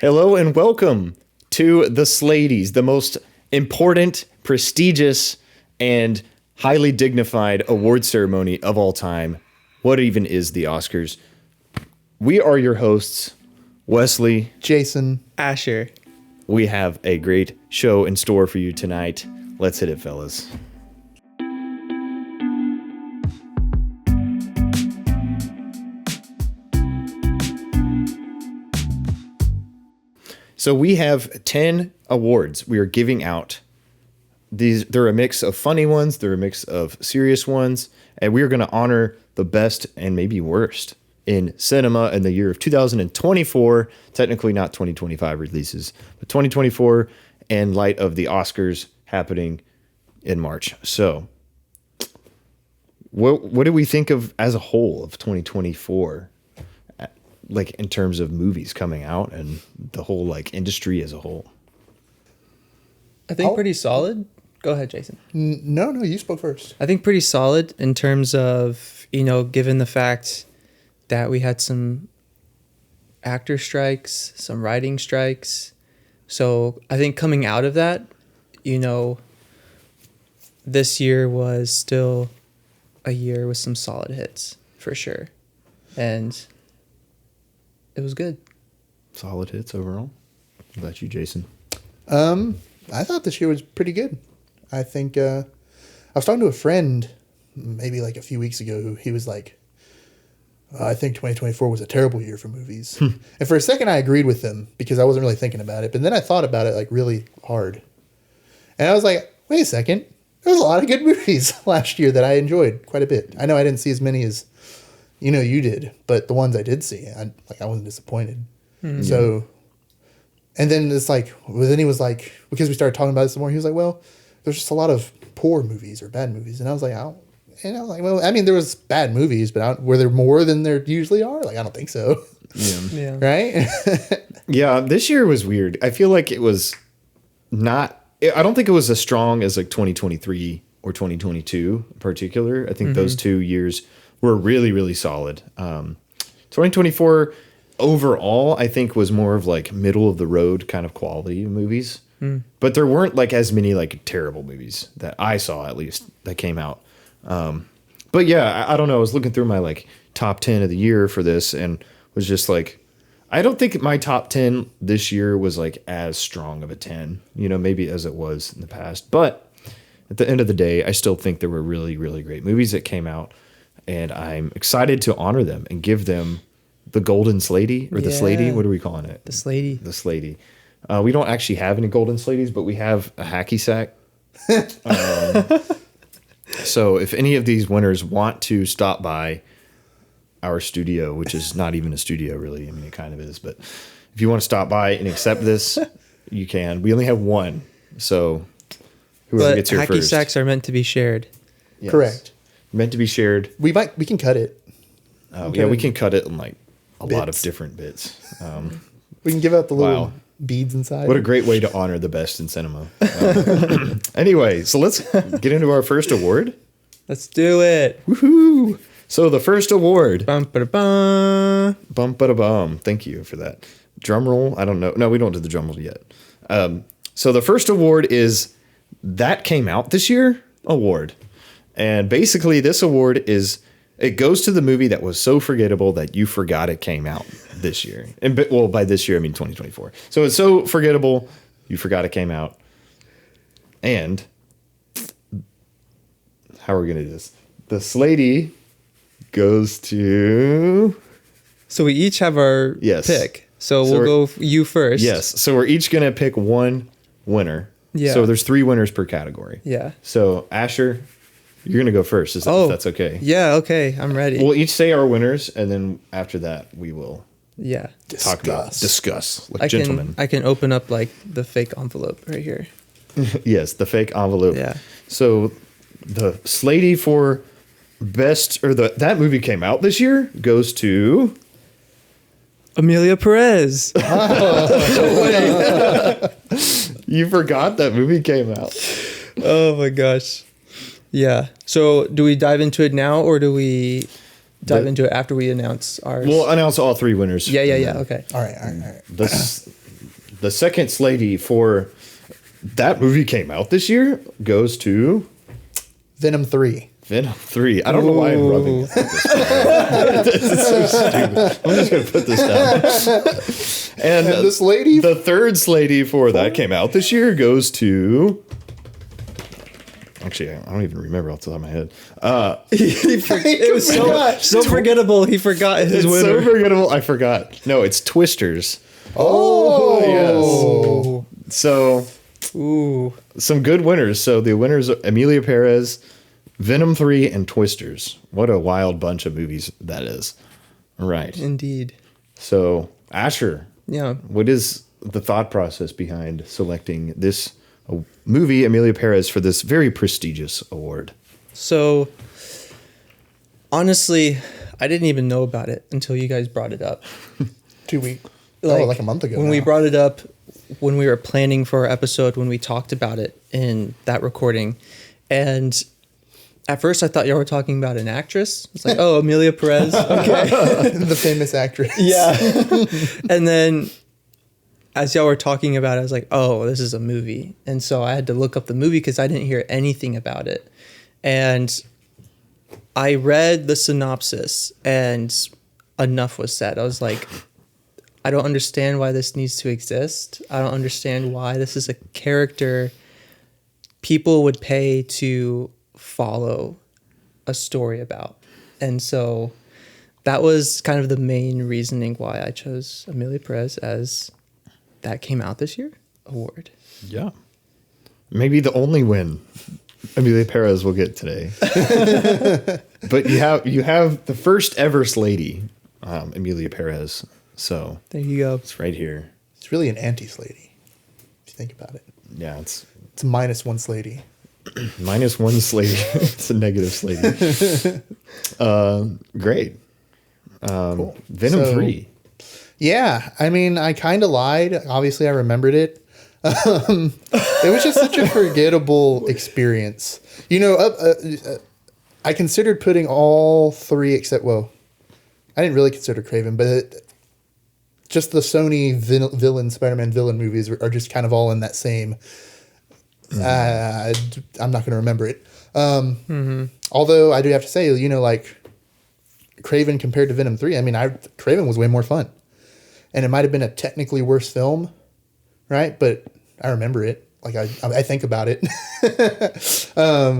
Hello and welcome to the Slaties, the most important, prestigious, and highly dignified award ceremony of all time. What even is the Oscars? We are your hosts, Wesley, Jason, Asher. We have a great show in store for you tonight. Let's hit it, fellas. So we have 10 awards we are giving out. They're a mix of funny ones, they're a mix of serious ones, and we are going to honor the best and maybe worst in cinema in the year of 2024. Technically not 2025 releases, but 2024 in light of the Oscars happening in March. So what do we think of as a whole of 2024? Like in terms of movies coming out and the whole like industry as a whole. I think pretty solid. Go ahead, Jason. No, you spoke first. I think pretty solid in terms of, given the fact that we had some actor strikes, some writing strikes. So I think coming out of that, this year was still a year with some solid hits for sure. And it was good. Solid hits overall. What about you, Jason? I thought this year was pretty good. I think I was talking to a friend maybe like a few weeks ago who he was like, I think 2024 was a terrible year for movies. And for a second I agreed with him because I wasn't really thinking about it. But then I thought about it like really hard. And I was like, wait a second. There was a lot of good movies last year that I enjoyed quite a bit. I know I didn't see as many as you did, but the ones I did see, I wasn't disappointed. Mm-hmm. So, and then it's like, then he was like, because we started talking about this more, he was like, well, there's just a lot of poor movies or bad movies. And I was like, well, I mean, there was bad movies, but were there more than there usually are? Like, I don't think so. Yeah. Right? Yeah, this year was weird. I feel like it was not, I don't think it was as strong as like 2023 or 2022 in particular. I think those 2 years were really, really solid. 2024 overall, I think, was more of like middle of the road kind of quality movies. But there weren't like as many like terrible movies that I saw, at least, that came out. But yeah, I don't know. I was looking through my like top 10 of the year for this and was just like, I don't think my top 10 this year was like as strong of a 10, maybe as it was in the past. But at the end of the day, I still think there were really, really great movies that came out. And I'm excited to honor them and give them the golden Slaty or the Slaty. What are we calling it? The Slaty. The Slaty. We don't actually have any golden Slaties, but we have a hacky sack. So if any of these winners want to stop by our studio, which is not even a studio really, I mean, it kind of is, but if you want to stop by and accept this, you can. We only have one, so whoever gets here first. But hacky sacks are meant to be shared. Yes. Correct. Meant to be shared. We can cut it. We can cut it in like a lot of different bits. We can give out the little beads inside. What a great way to honor the best in cinema. Anyway, so let's get into our first award. Let's do it. Woohoo! So the first award. Bum-ba-da-bum. Bum-ba-da-bum. Thank you for that. Drum roll? I don't know. No, we don't do the drum roll yet. So the first award is That Came Out This Year award. And basically this award it goes to the movie that was so forgettable that you forgot it came out this year. And by this year, I mean 2024. So it's so forgettable, you forgot it came out. And how are we going to do this? The Slaty goes to... So we each have our pick. So we'll go you first. Yes. So we're each going to pick one winner. Yeah. So there's 3 winners per category. Yeah. So Asher, you're going to go first, if that's okay. Yeah, okay. I'm ready. We'll each say our winners, and then after that, we will discuss like gentlemen. I can open up like the fake envelope right here. Yes, the fake envelope. Yeah. So the Slaty for best, or that movie came out this year, goes to... Amelia Perez. You forgot that movie came out. Oh my gosh. Yeah. So do we dive into it now or do we into it after we announce ours? We'll announce all 3 winners. Yeah. Okay. All right. This the second Slaty for that movie came out this year goes to Venom 3. Venom 3. I don't know why I'm rubbing this. This is so stupid. I'm just going to put this down. And this lady? The third Slaty for that came out this year goes to... Actually, I don't even remember off the top of my head. It was so forgettable. He forgot his It's winner. so forgettable. I forgot. No, it's Twisters. Oh, yes. So, Ooh. some good winners. So the winners are Emilia Perez, Venom 3, and Twisters. What a wild bunch of movies that is. Right. Indeed. So, Asher, Yeah. what is the thought process behind selecting this movie, Emilia Perez, for this very prestigious award? So, honestly, I didn't even know about it until you guys brought it up. 2 weeks. Like, Like a month ago. When we now. brought it up, when we were planning for our episode, when we talked about it in that recording. And at first I thought y'all were talking about an actress. It's like, oh, Emilia Perez. Okay. the famous actress. Yeah. And then as y'all were talking about it, I was like, oh, this is a movie. And so I had to look up the movie because I didn't hear anything about it. And I read the synopsis and enough was said. I was like, I don't understand why this needs to exist. I don't understand why this is a character people would pay to follow a story about. And so that was kind of the main reasoning why I chose Emilia Perez as that came out this year award. Yeah. Maybe the only win Emilia Perez will get today. But you have the first ever Slaty, Emilia Perez. So There you go. it's right here. It's really an anti-Slaty, if you think about it. Yeah, it's It's -1 Slaty. -1 Slaty. It's a negative Slaty. Great. Cool. Venom So- 3. Yeah, I mean, I kind of lied. Obviously, I remembered it. It was just such a forgettable experience. You know, I considered putting all three except, well, I didn't really consider Craven, but just the Sony villain, Spider-Man villain movies are just kind of all in that same. I'm not going to remember it. Although I do have to say, you know, like Craven compared to Venom 3, I mean, Craven was way more fun. And it might have been a technically worse film, right? But I remember it. Like, I think about it.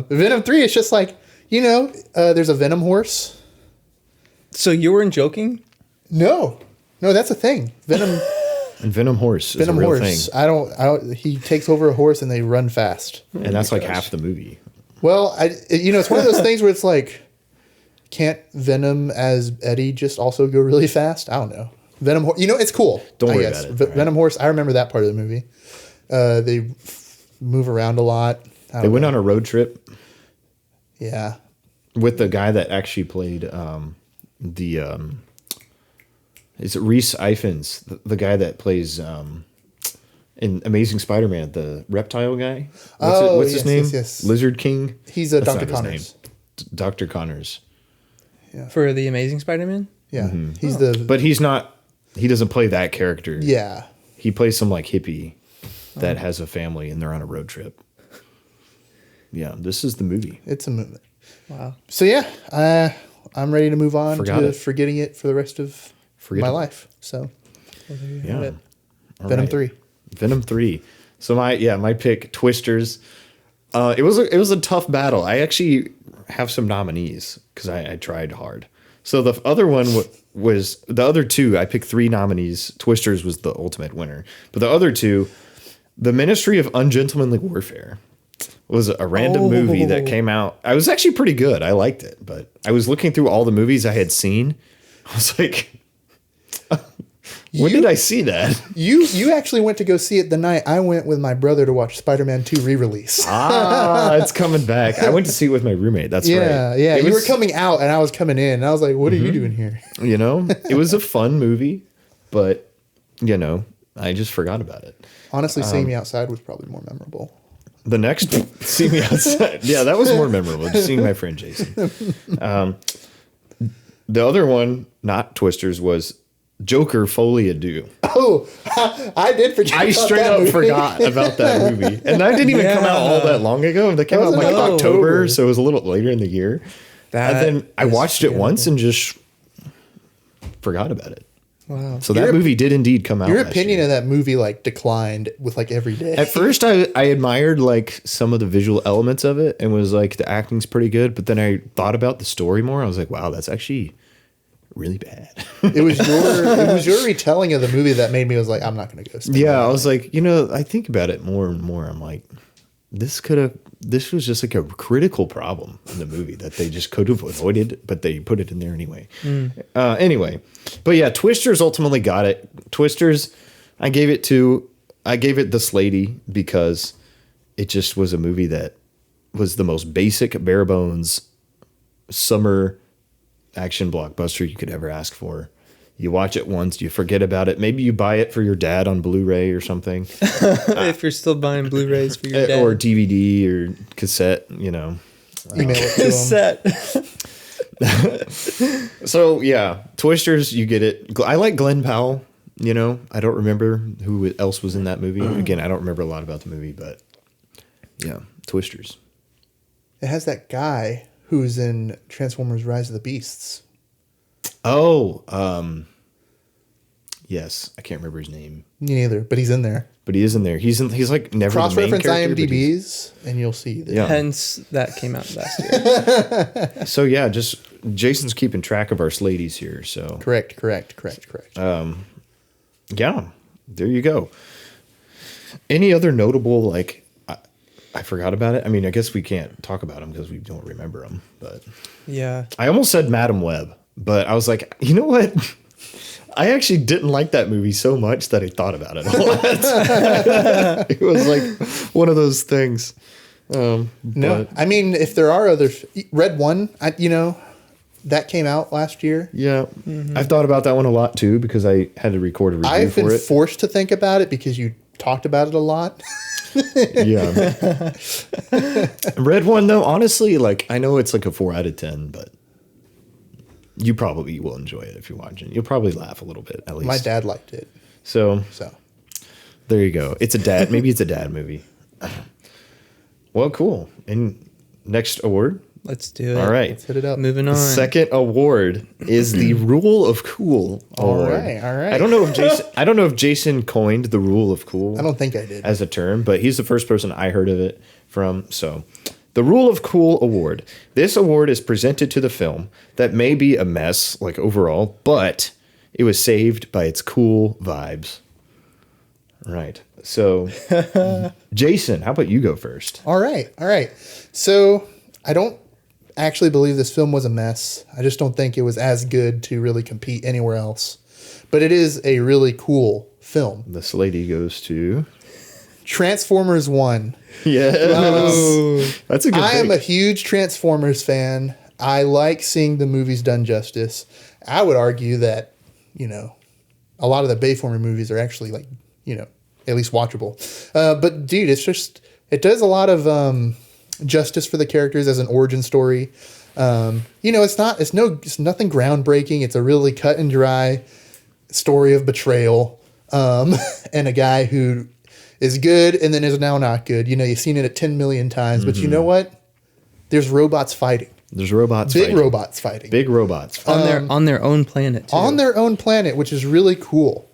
Venom 3, it's just like, you know, there's a Venom horse. So you weren't joking? No, that's a thing. Venom And Venom Horse is Venom a real horse. thing. I don't. He takes over a horse and they run fast. And that's like half the movie. Well, it's one of those things where it's like, can't Venom as Eddie just also go really fast? I don't know. Venom, you know, it's cool. Don't I worry guess. about it. Venom horse. I remember that part of the movie. They move around a lot. They went on a road trip Yeah. with the guy that actually played is it Reese Ifans, the guy that plays in Amazing Spider-Man, the reptile guy? What's his name? Yes. Lizard King? He's That's Dr. not his Connors. name. Dr. Connors. For The Amazing Spider-Man? Yeah. He's the. But he doesn't play that character. Yeah. He plays some like hippie that has a family and they're on a road trip. Yeah, this is the movie. It's a movie. Wow. So yeah, I'm ready to move on Forgot to it. forgetting it for the rest of my life. So Yeah. All Venom right. 3. Venom 3. So my pick, Twisters. It was a tough battle. I actually have some nominees because I tried hard. So the other one was the other two. I picked 3 nominees. Twisters was the ultimate winner. But the other two, The Ministry of Ungentlemanly Warfare, was a random movie that came out. I was actually pretty good. I liked it, but I was looking through all the movies I had seen. I was like, when did I see that? You actually went to go see it the night I went with my brother to watch Spider-Man 2 re-release. It's coming back. I went to see it with my roommate. That's Yeah, right. yeah. It You was- were coming out and I was coming in. And I was like, what are you doing here? You know, it was a fun movie, but you know, I just forgot about it. Honestly, Seeing Me Outside was probably more memorable. The next, See Me Outside. Yeah, that was more memorable. Just seeing my friend Jason. The other one, not Twisters, was Joker Folie à Deux. Oh, I did forget. I about straight that up movie. forgot about that movie. And that didn't even come out all that long ago. That came out in like Wasn't it? October, so it was a little later in the year. That And then I is watched it once forgettable. and just forgot about it. Wow. So that movie did indeed come out. Your last opinion year. of that movie like declined with like every day. At first, I admired like some of the visual elements of it and was like the acting's pretty good. But then I thought about the story more. I was like, wow, that's actually really bad. it was your retelling of the movie that made me was like, I'm not going to go. spend Yeah, money I on was it. like, I think about it more and more. I'm like, this was just like a critical problem in the movie that they just could have avoided, but they put it in there anyway. Anyway, but yeah, Twisters ultimately got it. Twisters, I gave it the Slaty because it just was a movie that was the most basic, bare bones summer action blockbuster you could ever ask for. You watch it once, you forget about it. Maybe you buy it for your dad on Blu-ray or something, If you're still buying Blu-rays for your dad. or DVD or cassette, email it to 'em. Cassette. So yeah, Twisters, you get it. I like Glenn Powell. I don't remember who else was in that movie. Again, I don't remember a lot about the movie, but yeah, Twisters. It has that guy who's in Transformers: Rise of the Beasts. Oh, yes, I can't remember his name, Me neither, but he's in there. but he is in there. He's like never the main Cross-reference character. but he's- IMDb's, and you'll see that. Yeah. Hence, that came out last year. So yeah, just Jason's keeping track of our Slaties here. So Correct. yeah, there you go. Any other notable like? I forgot about it. I mean, I guess we can't talk about them because we don't remember them. But Yeah. I almost said Madam Web, but I was like, you know what? I actually didn't like that movie so much that I thought about it a lot. It was like one of those things. No, But I mean, if there are others, Red One, that came out last year. yeah, I've thought about that one a lot too because I had to record a review I've been for it. forced to think about it because you talked about it a lot. Yeah. Red One though, honestly, like I know it's like a 4 out of 10, but you probably will enjoy it if you're watching. You'll probably laugh a little bit at least. My dad liked it, So so there you go. It's a dad. Maybe it's a dad movie. Well, cool. And next award. Let's do it. All right. let's hit it up. Moving on. The second award is the Rule of Cool All award. right, all right. I don't know if Jason coined the Rule of Cool. I don't think I did. As a term, but he's the first person I heard of it from. So, the Rule of Cool award. This award is presented to the film that may be a mess, like overall, but it was saved by its cool vibes. Right. So, Jason, how about you go first? All right. So I don't actually believe this film was a mess. I just don't think it was as good to really compete anywhere else. But it is a really cool film. This lady goes to. Transformers 1. Yeah. That's a good I am a pick. huge Transformers fan. I like seeing the movies done justice. I would argue that, a lot of the Bayformer movies are actually like, at least watchable. But dude, it does a lot of justice for the characters as an origin story. It's nothing groundbreaking. It's a really cut and dry story of betrayal, and a guy who is good and then is now not good. You've seen it 10 million times, but you know what? There's robots fighting. There's robots Big fighting. robots fighting. Big robots fighting. On their own planet, too. On their own planet, which is really cool.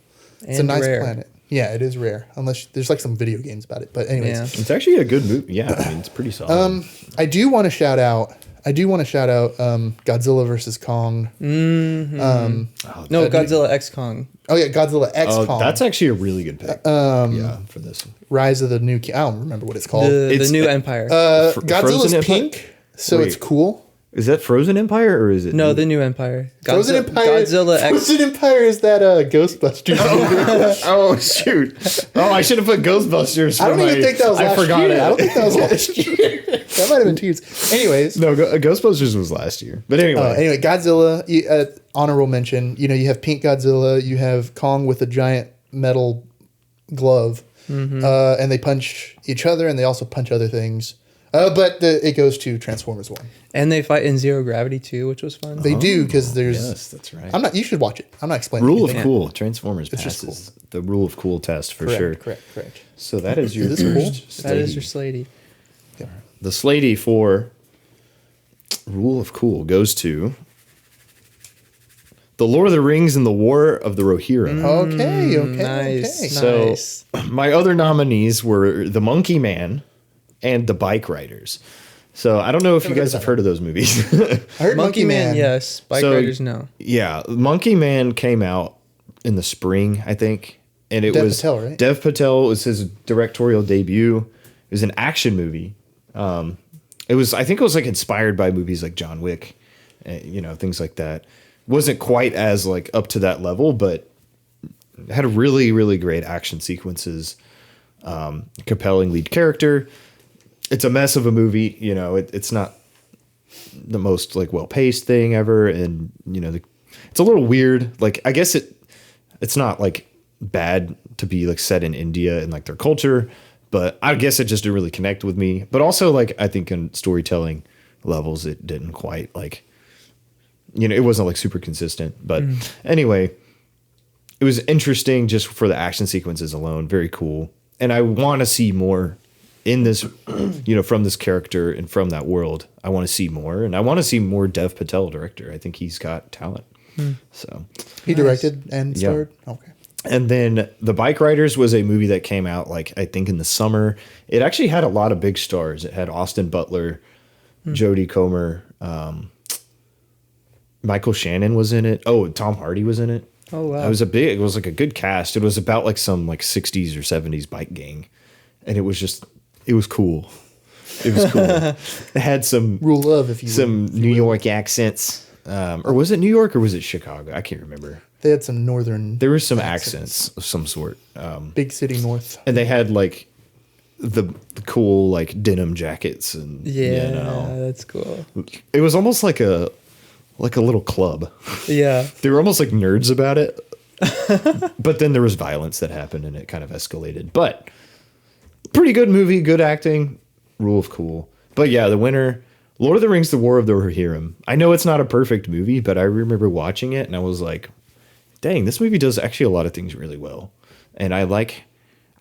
It's a And nice rare. planet. Yeah, it is rare. Unless there's like some video games about it. But anyways, Yeah. It's actually a good movie. Yeah, I mean, it's pretty solid. I do want to shout out Godzilla versus Kong. No, Godzilla X Kong. Oh yeah, Godzilla X Oh, Kong. that's actually a really good pick. Yeah, for this one. Rise of the New King. I don't remember what it's called. The It's- new Empire. Godzilla's Frozen Empire? pink, so it's Wait. cool. Is that Frozen Empire or is it? no, the new Empire. Frozen Empire. Godzilla X. Frozen Empire is that Ghostbusters movie. Oh shoot! Oh, I should have put Ghostbusters. I don't even think that was last forgot year. it. I don't think that was last year. That might have been 2 years. Anyways, No, Ghostbusters was last year. But anyway, anyway, Godzilla. Honorable mention. You have pink Godzilla. You have Kong with a giant metal glove, and they punch each other, and they also punch other things. But it goes to Transformers 1. And they fight in Zero Gravity too, which was fun. They do, because there's... Yes, that's right. You should watch it. I'm not explaining Rule of anything. cool. Transformers It's just passes the rule of cool test for sure. Correct. So that is your Is this cool? first That is your Slatey. Slaty. Yeah. The Slatey for rule of cool goes to The Lord of the Rings and the War of the Rohirrim. Okay. Nice. So Nice. my other nominees were The Monkey Man and The Bike Riders. So I don't know if you guys have heard of those movies. I heard Monkey Man, yes. Bike So, Riders, no. Yeah, Monkey Man came out in the spring, I think, and it Dev was Patel, right? Dev Patel was his directorial debut. It was an action movie. It was, I think, it was like inspired by movies like John Wick, things like that. Wasn't quite as like up to that level, but had really, really great action sequences. Compelling lead character. It's a mess of a movie, it's not the most like well-paced thing ever. And, it's a little weird. Like, I guess it's not like bad to be like set in India and like their culture, but I guess it just didn't really connect with me. But also like, I think in storytelling levels, it didn't quite like, it wasn't like super consistent, but anyway, it was interesting just for the action sequences alone. Very cool. And I want to see more in this, from this character and from that world. I want to see more, and I want to see more Dev Patel director. I think he's got talent. So He directed and Yeah. starred? Okay. and then The Bike Riders was a movie that came out like I think in the summer. It actually had a lot of big stars. It had Austin Butler, Jodie Comer, Michael Shannon was in it. Oh, Tom Hardy was in it. Oh, wow. It was like a good cast. It was about like some like 60s or 70s bike gang. And it was cool. It was cool. It had some Rule of, if you New York accents. Or was it New York or was it Chicago? I can't remember. They had some northern... There were some accents of some sort. Big city north. And they had like the cool like denim jackets and Yeah, that's cool. it was almost like a little club. Yeah. They were almost like nerds about it. But then there was violence that happened and it kind of escalated. But pretty good movie, good acting, rule of cool. But yeah, the winner, Lord of the Rings, The War of the Rohirrim. I know it's not a perfect movie, but I remember watching it and I was like, dang, this movie does actually a lot of things really well. And I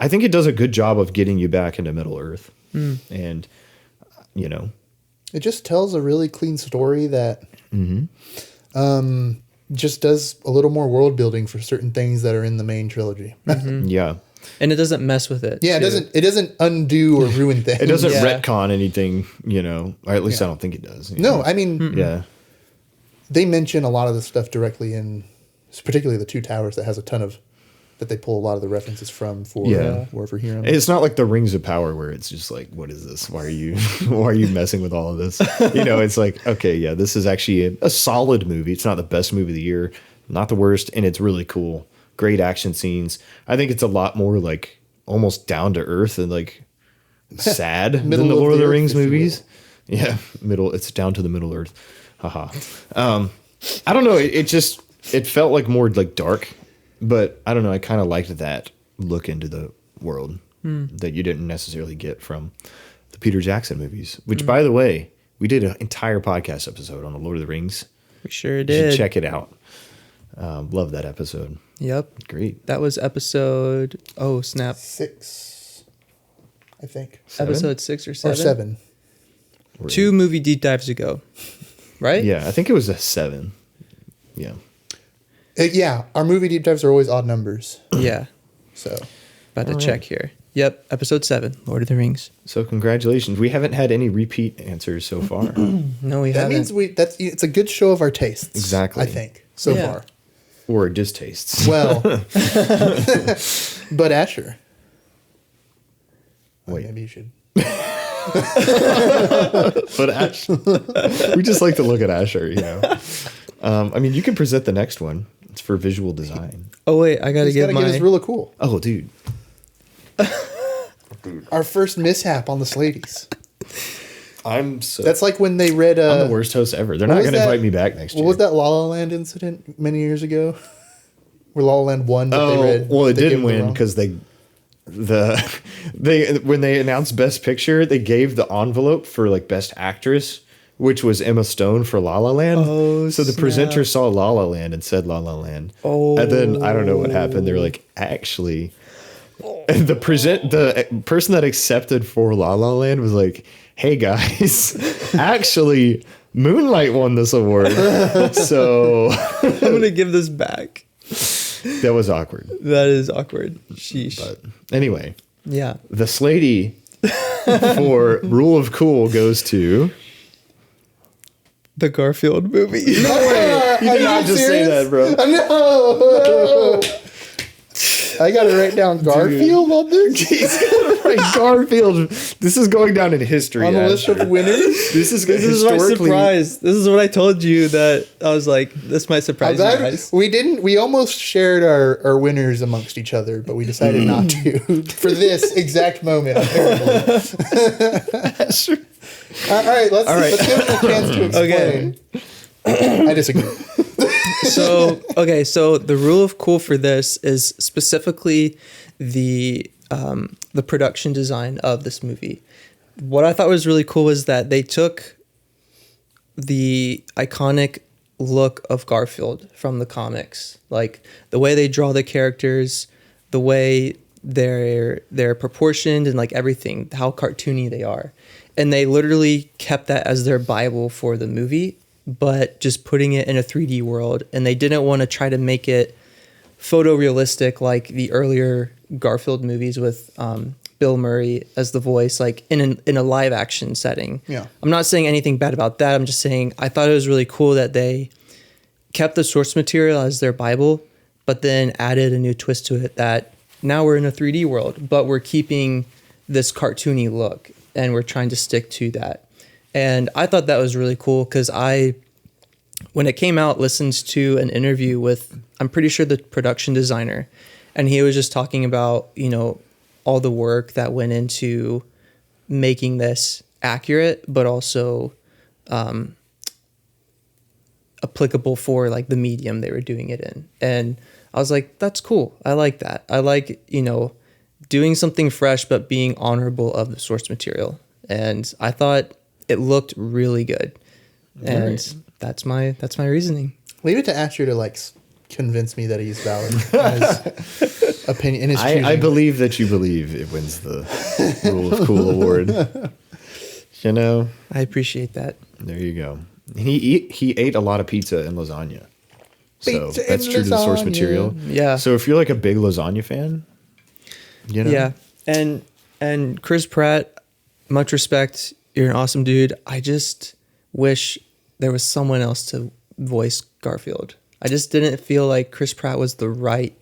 think it does a good job of getting you back into Middle Earth. And, It just tells a really clean story that just does a little more world building for certain things that are in the main trilogy. yeah. And it doesn't mess with it. Yeah, too. it doesn't undo or ruin things. It doesn't Yeah. retcon anything, or at least I don't think it does. No, I mean, Yeah. they mention a lot of the stuff directly in, particularly the Two Towers, that has a ton of, that they pull a lot of the references from for Yeah. War for Hero. It's not like the Rings of Power where it's just like, what is this? Why are you messing with all of this? It's like, okay, yeah, this is actually a solid movie. It's not the best movie of the year, not the worst, and it's really cool. Great action scenes. I think it's a lot more like almost down to earth and like sad than the Middle of Lord of the the earth, Rings if you movies. Yeah, it's down to the Middle Earth. Haha. I don't know. It felt like more like dark, but I don't know. I kind of liked that look into the world that you didn't necessarily get from the Peter Jackson movies, which by the way, we did an entire podcast episode on the Lord of the Rings. We sure You did. should check it out. Love that episode. Yep. Great. That was episode, oh, snap. 6, I think. Episode 6 or 7? Or 7. 2 movie deep dives ago. Right? Yeah, I think it was a 7. Yeah. Yeah, our movie deep dives are always odd numbers. Yeah. So, About to check here. Yep. Episode 7, Lord of the Rings. So congratulations. We haven't had any repeat answers so far. No, we that haven't. means it's a good show of our tastes. Exactly. I think, so Yeah. far. Or distastes. Well, but Asher. Wait. Maybe you should. But Ash, we just like to look at Asher, I mean, you can present the next one. It's for visual design. Oh, wait. I got to He's got give to give us my... really cool. Oh, dude. Our first mishap on the Slaties. That's That's like when they read. I'm the worst host ever. They're what not was going to that- invite me back next year. What was that La La Land incident many years ago? Where La La Land won, but they read. Well, it they didn't gave them win wrong- because they when they announced Best Picture, they gave the envelope for like Best Actress, which was Emma Stone for La La Land. Oh, so the snap. presenter saw La La Land and said La La Land. Oh. And then I don't know what happened. They're like, actually, and the person that accepted for La La Land was like, hey guys, actually Moonlight won this award. So I'm gonna give this back. that was awkward. That is awkward. Sheesh. But anyway, Yeah. the Slaty for Rule of Cool goes to. The Garfield movie. No way! You did not just say that, bro. No. I got to write down Garfield on this. He's gonna write Garfield. This is going down in history. On the list of winners. This is This is my historically. surprise. This is what I told you that I was like, this might surprise you guys. We almost shared our winners amongst each other, but we decided not to for this exact moment. Apparently. All right, let's give him a chance to explain. Okay. I disagree. So the rule of cool for this is specifically the production design of this movie. What I thought was really cool was that they took the iconic look of Garfield from the comics, like the way they draw the characters, the way they're proportioned, and like everything, how cartoony they are, and they literally kept that as their Bible for the movie, but just putting it in a 3D world. And they didn't want to try to make it photorealistic like the earlier Garfield movies with Bill Murray as the voice, like in a live action setting. Yeah. I'm not saying anything bad about that. I'm just saying I thought it was really cool that they kept the source material as their Bible, but then added a new twist to it that now we're in a 3D world, but we're keeping this cartoony look and we're trying to stick to that. And I thought that was really cool because when it came out, listened to an interview with, I'm pretty sure, the production designer, and he was just talking about, all the work that went into making this accurate, but also applicable for like the medium they were doing it in. And I was like, that's cool. I like that. I like, doing something fresh, but being honorable of the source material. And I thought it looked really good. And Right. that's my reasoning. Leave it to Asher to convince me that he's valid in his opinion. In his I believe that you believe it wins the Rule of Cool award. I appreciate that. There you go. He ate a lot of pizza and lasagna. So Pizza that's and true to the source lasagna. material. Yeah. So if you're like a big lasagna fan, Yeah. And Chris Pratt, much respect. You're an awesome dude. I just wish there was someone else to voice Garfield. I just didn't feel like Chris Pratt was the right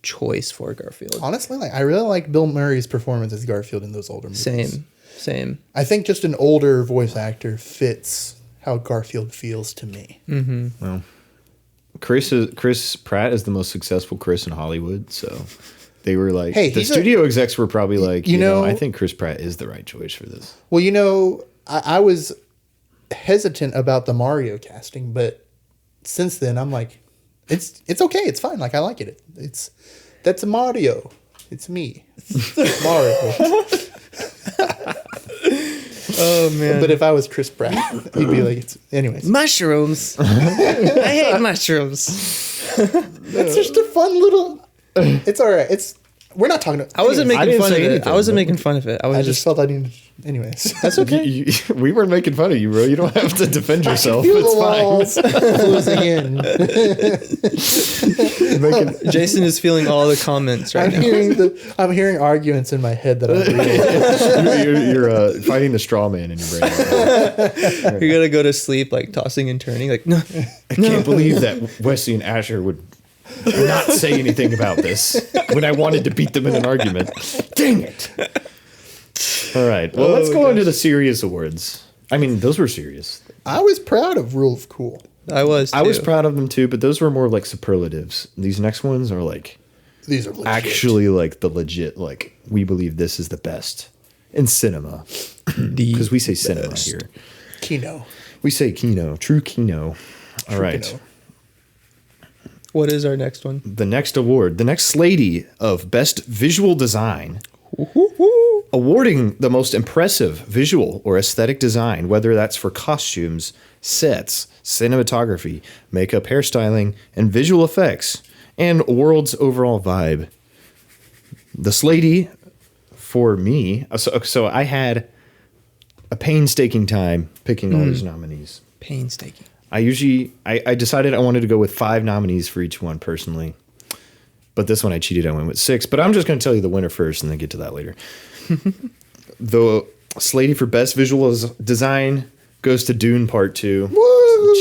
choice for Garfield. Honestly, I really like Bill Murray's performance as Garfield in those older movies. Same. I think just an older voice actor fits how Garfield feels to me. Well, Chris Pratt is the most successful Chris in Hollywood, so they were like, Hey, the studio execs were probably like, you know, I think Chris Pratt is the right choice for this. Well, I was hesitant about the Mario casting, but since then I'm like, it's okay, it's fine. I like it. That's a Mario. It's me. It's Mario. Oh man. But if I was Chris Pratt, he'd be like, anyways. Mushrooms. I hate mushrooms. It's just a fun little. It's all right. We're not talking. I wasn't I making didn't fun of say it. anything, I wasn't but- making fun of it. I was I just felt I needed. Anyways, that's okay. We weren't making fun of you, bro. You don't have to defend yourself. Feel It's the fine. walls closing in. Jason is feeling all the comments right now. I'm hearing arguments in my head that I'm real. You're fighting the straw man in your brain. You're gonna go to sleep like tossing and turning, like no. I can't believe that Wesley and Asher would not say anything about this when I wanted to beat them in an argument. Dang it. All right. Well, let's go into the serious awards. I mean, those were serious. I was proud of Rule of Cool. I was too. proud of them too, but those were more like superlatives. These next ones are like These are legit. actually like the legit, like we believe this is the best in cinema. Because we say cinema here. Kino. We say Kino, true Kino. All right. Kino. What is our next one? The next award, the next Slaty of Best Visual Design Awarding the most impressive visual or aesthetic design, whether that's for costumes, sets, cinematography, makeup, hairstyling, and visual effects, and world's overall vibe. The Slatie, for me, so I had a painstaking time picking all these nominees. Painstaking. I decided I wanted to go with 5 nominees for each one personally. But this one I cheated. I went with 6. But I'm just going to tell you the winner first and then get to that later. The Slatie for Best Visual Design goes to Dune Part 2. Woo!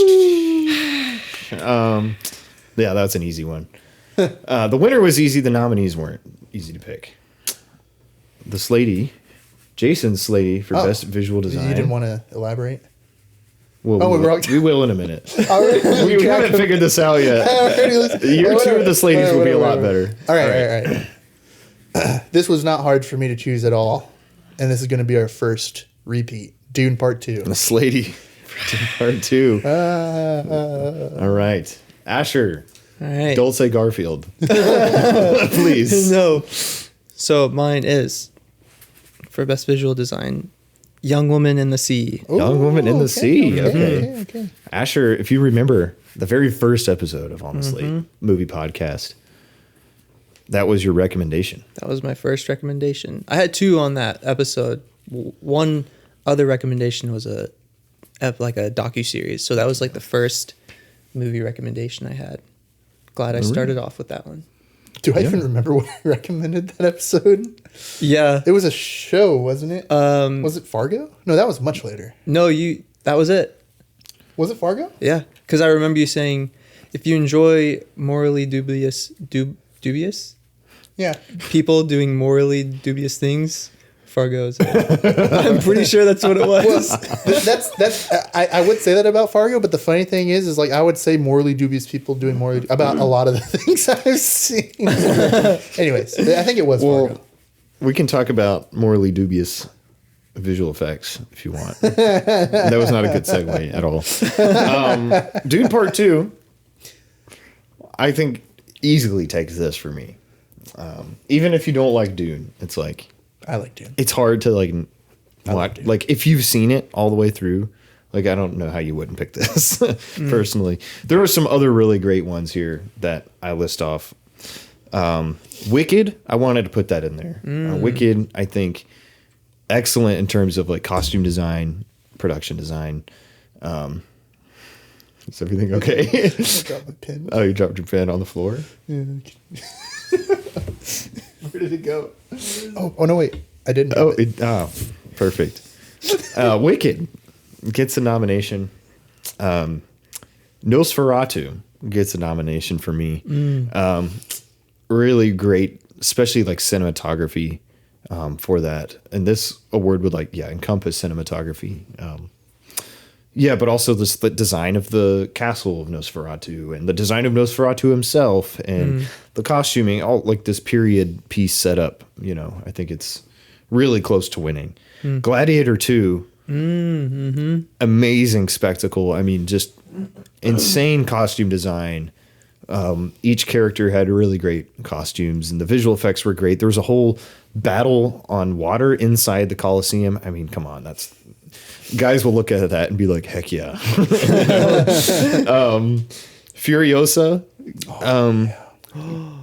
Yeah, that's an easy one. The winner was easy. The nominees weren't easy to pick. The Slatie, Jason's Slatie for Best Visual Design. You didn't want to elaborate? Well, we will in a minute. We haven't figured this out yet. Year 2 of the Slaties will be a lot better. All right. This was not hard for me to choose at all. And this is going to be our first repeat. Dune Part 2. The Slatie Part 2. All right. Asher. All right. Dulce Garfield. Please. No. So mine is, for Best Visual Design, Young Woman in the Sea. Young Woman in the Sea. Okay. Asher, if you remember the very first episode of On the Slate movie podcast, that was your recommendation. That was my first recommendation. I had 2 on that episode. One other recommendation was a docuseries. So that was like the first movie recommendation I had. Glad I started off with that one. Do I even remember what I recommended that episode? Yeah. It was a show, wasn't it? Was it Fargo? No, that was much later. No, that was it. Was it Fargo? Yeah. Because I remember you saying, if you enjoy morally dubious Yeah. people doing morally dubious things, Fargo is it. I'm pretty sure that's what it was. I would say that about Fargo, but the funny thing is like I would say morally dubious people doing morally about a lot of the things I've seen. Anyways, I think it was Fargo. We can talk about morally dubious visual effects if you want. That was not a good segue at all. Dune Part 2, I think easily takes this for me. Even if you don't like Dune, it's like, I like Dune. it's hard to like if you've seen it all the way through, like I don't know how you wouldn't pick this personally. There are some other really great ones here that I list off. Wicked, I wanted to put that in there. Wicked, I think excellent in terms of like costume design, production design. Is everything okay? I dropped my pen. Oh, you dropped your pen on the floor? Yeah. Where did it go? Oh no, wait. I didn't. Perfect. Wicked gets a nomination. Nosferatu gets a nomination for me. Really great, especially like cinematography for that. And this award would encompass cinematography. But also the design of the castle of Nosferatu and the design of Nosferatu himself and the costuming, all like this period piece setup. I think it's really close to winning. Gladiator 2, amazing spectacle. I mean, just insane costume design. Each character had really great costumes and the visual effects were great. There was a whole battle on water inside the Colosseum. I mean, come on, guys will look at that and be like, heck yeah. Furiosa.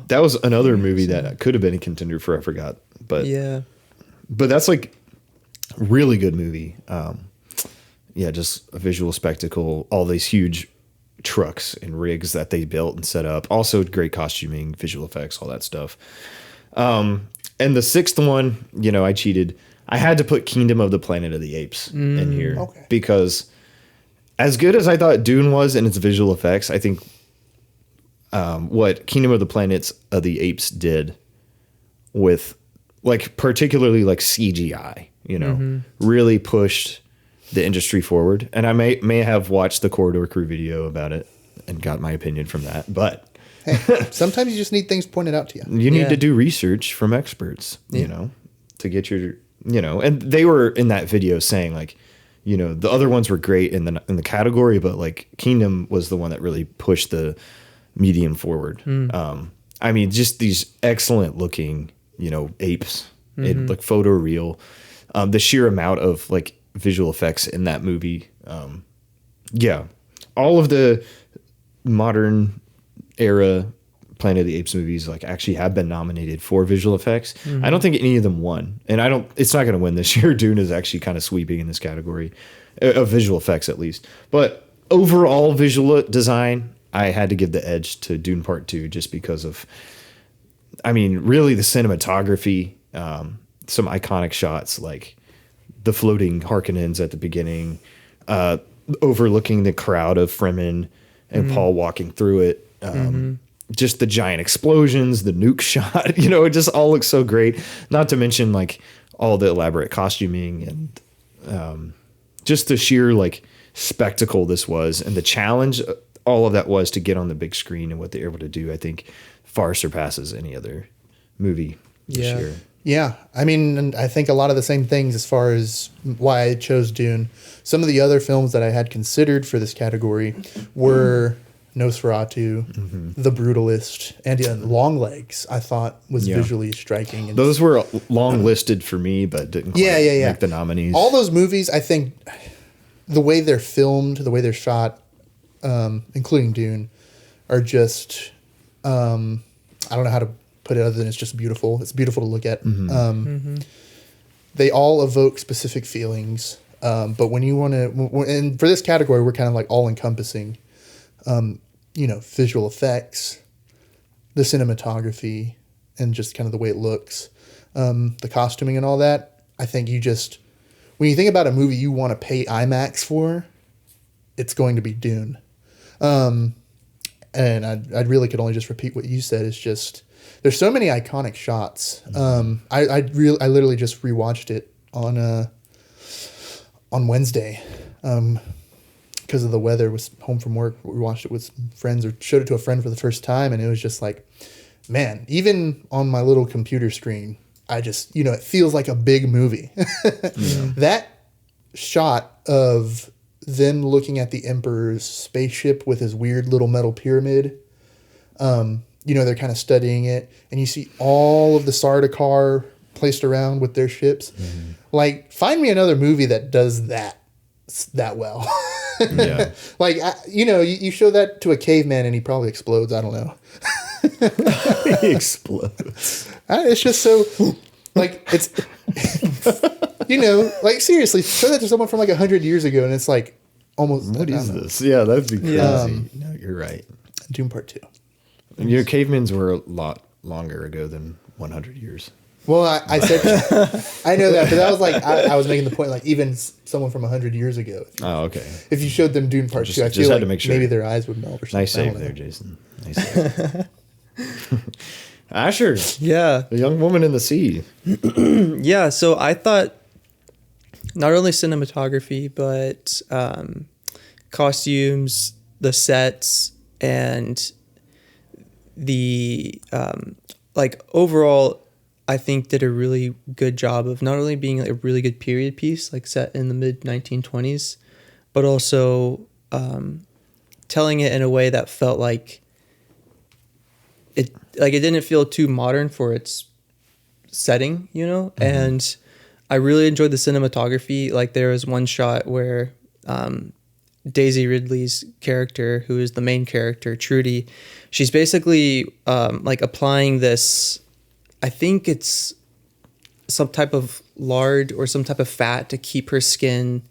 That was another movie that could have been a contender for, I forgot. But that's like really good movie. Just a visual spectacle, all these huge trucks and rigs that they built and set up. Also great costuming, visual effects, all that stuff. And the 6th one, I cheated. I had to put Kingdom of the Planet of the Apes in here because as good as I thought Dune was in its visual effects, I think what Kingdom of the Planets of the Apes did with particularly CGI, really pushed the industry forward. And I may have watched the Corridor Crew video about it and got my opinion from that, but hey, sometimes you just need things pointed out to you. You need to do research from experts, to get your, and they were in that video saying the other ones were great in the category, but Kingdom was the one that really pushed the medium forward. I mean, just these excellent looking, apes It looked photo real. The sheer amount of like visual effects in that movie. Yeah, all of the modern era Planet of the Apes movies like actually have been nominated for visual effects. I don't think any of them won, and it's not going to win this year. Dune is actually kind of sweeping in this category of visual effects, at least. But overall visual design, I had to give the edge to Dune Part 2 just because of, I mean, really the cinematography, some iconic shots like the floating Harkonnens at the beginning, overlooking the crowd of Fremen and Paul walking through it. Just the giant explosions, the nuke shot, it just all looks so great. Not to mention like all the elaborate costuming and just the sheer like spectacle this was, and the challenge all of that was to get on the big screen, and what they're able to do, I think far surpasses any other movie this year. Yeah. I mean, and I think a lot of the same things as far as why I chose Dune. Some of the other films that I had considered for this category were Nosferatu, The Brutalist, and Longlegs, I thought was visually striking. And those were long listed for me, but didn't quite make the nominees. All those movies, I think, the way they're filmed, the way they're shot, including Dune, are just, I don't know how to put it other than it's just beautiful. It's beautiful to look at. They all evoke specific feelings, but when you want to, and for this category, we're kind of like all encompassing. Visual effects, the cinematography, and just kind of the way it looks, the costuming and all that. I think when you think about a movie you want to pay IMAX for, it's going to be Dune. And I really could only just repeat what you said. It's just, there's so many iconic shots. I literally just rewatched it on Wednesday. Because of the weather, was home from work. We watched it with friends, or showed it to a friend for the first time, and it was just like, man, even on my little computer screen, I just, it feels like a big movie. That shot of them looking at the Emperor's spaceship with his weird little metal pyramid, they're kind of studying it, and you see all of the Sardaukar placed around with their ships. Like, find me another movie that does that well. Yeah. Like, you show that to a caveman and he probably explodes. I don't know. He explodes. It's just so, like, it's, like, seriously, show that to someone from like 100 years ago and it's like almost. What is this? Yeah, that'd be crazy. No, you're right. Dune Part 2. Cavemans were a lot longer ago than 100 years. Well, I said, I know that, but that was like, I was making the point, like, even someone from 100 years ago. Oh, okay. If you showed them Dune Part 2, I feel like to make sure. maybe their eyes would melt or something. Nice save there, Jason. Nice save. Asher. Yeah. The young woman in the sea. Yeah, so I thought not only cinematography, but costumes, the sets, and the, overall, I think did a really good job of not only being a really good period piece, like set in the mid 1920s, but also telling it in a way that felt like it didn't feel too modern for its setting, And I really enjoyed the cinematography. Like, there was one shot where Daisy Ridley's character, who is the main character, Trudy, she's basically applying this, I think it's some type of lard or some type of fat to keep her skin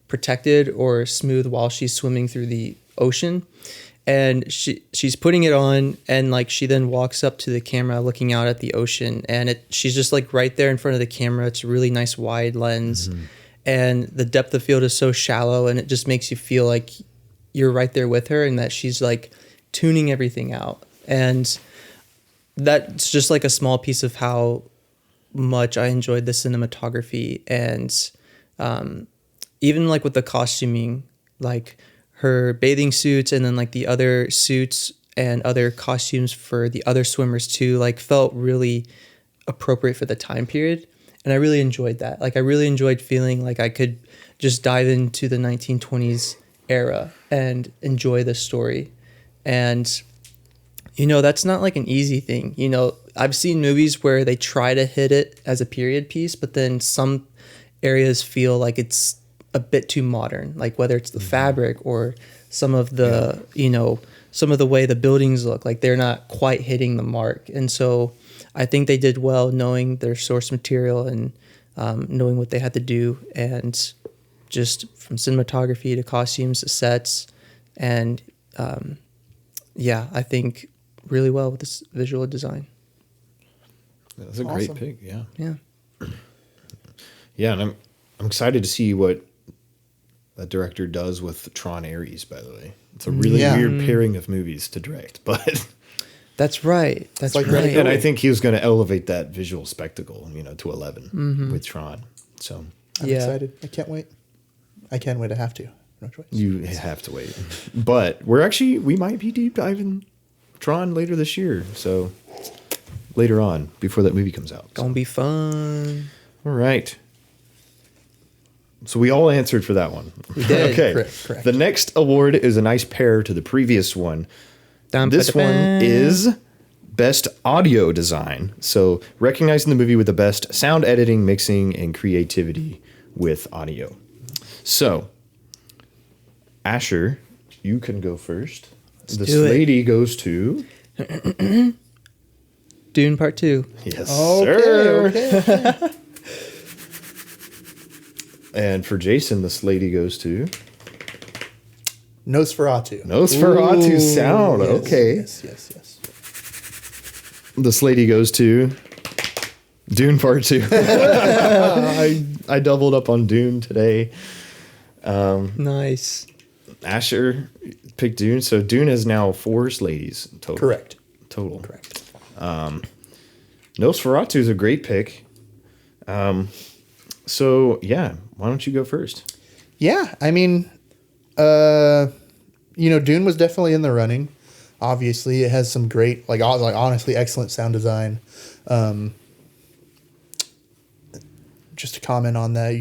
protected or smooth while she's swimming through the ocean. And she's putting it on, and like she then walks up to the camera looking out at the ocean, and she's just like right there in front of the camera. It's a really nice wide lens, and the depth of field is so shallow, and it just makes you feel like you're right there with her and that she's like tuning everything out. And that's just like a small piece of how much I enjoyed the cinematography, and even like with the costuming, like her bathing suits and then like the other suits and other costumes for the other swimmers too, like felt really appropriate for the time period. And I really enjoyed that. Like, I really enjoyed feeling like I could just dive into the 1920s era and enjoy the story. And that's not like an easy thing. I've seen movies where they try to hit it as a period piece, but then some areas feel like it's a bit too modern, like whether it's the fabric or some of the, some of the way the buildings look, like they're not quite hitting the mark. And so I think they did well knowing their source material and knowing what they had to do, and just from cinematography to costumes to sets. And I think really well with this visual design. That's a great pick. Yeah. Yeah. Yeah. And I'm excited to see what that director does with Tron Ares, by the way. It's a really weird pairing of movies to direct, but that's right. That's like right. And I think he was going to elevate that visual spectacle, to 11 with Tron. So I'm excited. I can't wait. I can wait. I have to. No choice. you have to wait. But we might be deep diving Tron later this year. So later on, before that movie comes out. Gonna be fun. All right. So we all answered for that one. We did. Okay. Correct. The next award is a nice pair to the previous one. This one is Best Audio Design. So recognizing the movie with the best sound editing, mixing, and creativity with audio. So, Asher, you can go first. This lady goes to Dune Part 2. Yes, sir. Okay. And for Jason, this lady goes to Nosferatu. Nosferatu sound. Yes, Okay. Yes. This lady goes to Dune Part 2. I doubled up on Dune today. Nice. Asher picked Dune. So Dune is now 4 Slaties total. Correct. Total. Correct. Nosferatu is a great pick. So, yeah, why don't you go first? Yeah, I mean, Dune was definitely in the running. Obviously, it has some great, honestly, excellent sound design. Just to comment on that,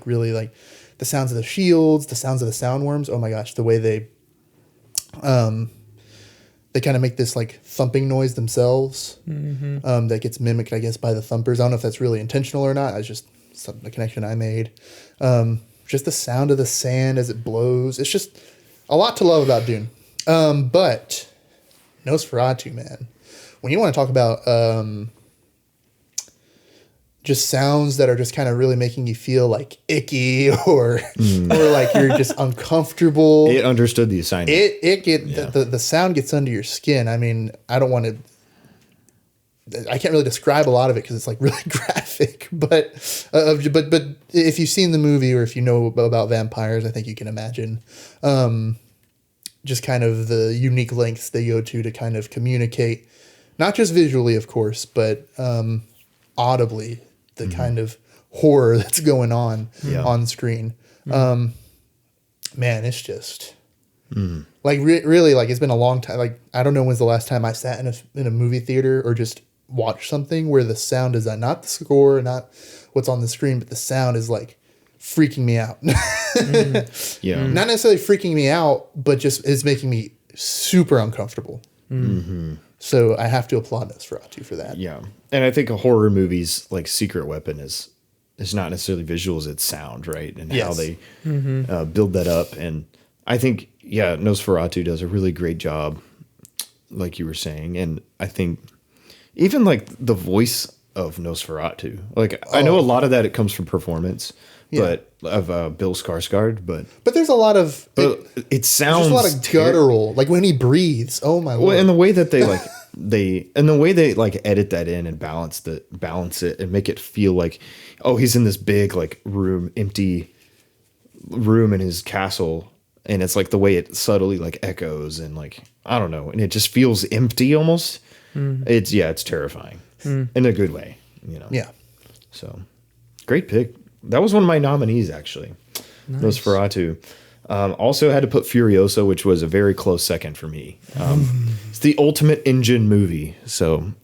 really, the sounds of the shields, the sounds of the soundworms. Oh my gosh, the way they kind of make this thumping noise themselves. Mm-hmm. That gets mimicked, I guess, by the thumpers. I don't know if that's really intentional or not. It's just the connection I made. Just the sound of the sand as it blows. It's just a lot to love about Dune. But Nosferatu, man, when you want to talk about just sounds that are just kind of really making you feel icky or you're just uncomfortable. It understood the assignment. The sound gets under your skin. I mean, I can't really describe a lot of it because it's really graphic, but if you've seen the movie or if you know about vampires, I think you can imagine just kind of the unique lengths they go to kind of communicate, not just visually, of course, but audibly, the kind of horror that's going on screen. Man, it's just really it's been a long time. I don't know when's the last time I sat in a movie theater or just watched something where the sound design, not the score, not what's on the screen, but the sound is freaking me out. Yeah. Not necessarily freaking me out, but just it's making me super uncomfortable. Mm-hmm. So I have to applaud Nosferatu for that. Yeah. And I think a horror movie's Secret Weapon is not necessarily visuals, it's sound, right? And how they build that up. And I think, Nosferatu does a really great job, like you were saying. And I think even the voice of Nosferatu, I know a lot of that, it comes from performance, but of Bill Skarsgård, but there's a lot of it sounds there's a lot of guttural, when he breathes. Oh my Lord. Well, and the way that they edit that in and balance it and make it feel he's in this big empty room in his castle, and it's the way it subtly echoes and I don't know, and it just feels empty almost. It's terrifying in a good way, Yeah. So great pick. That was one of my nominees, actually. Nice. Nosferatu. Also had to put Furiosa, which was a very close second for me. It's the ultimate engine movie. So,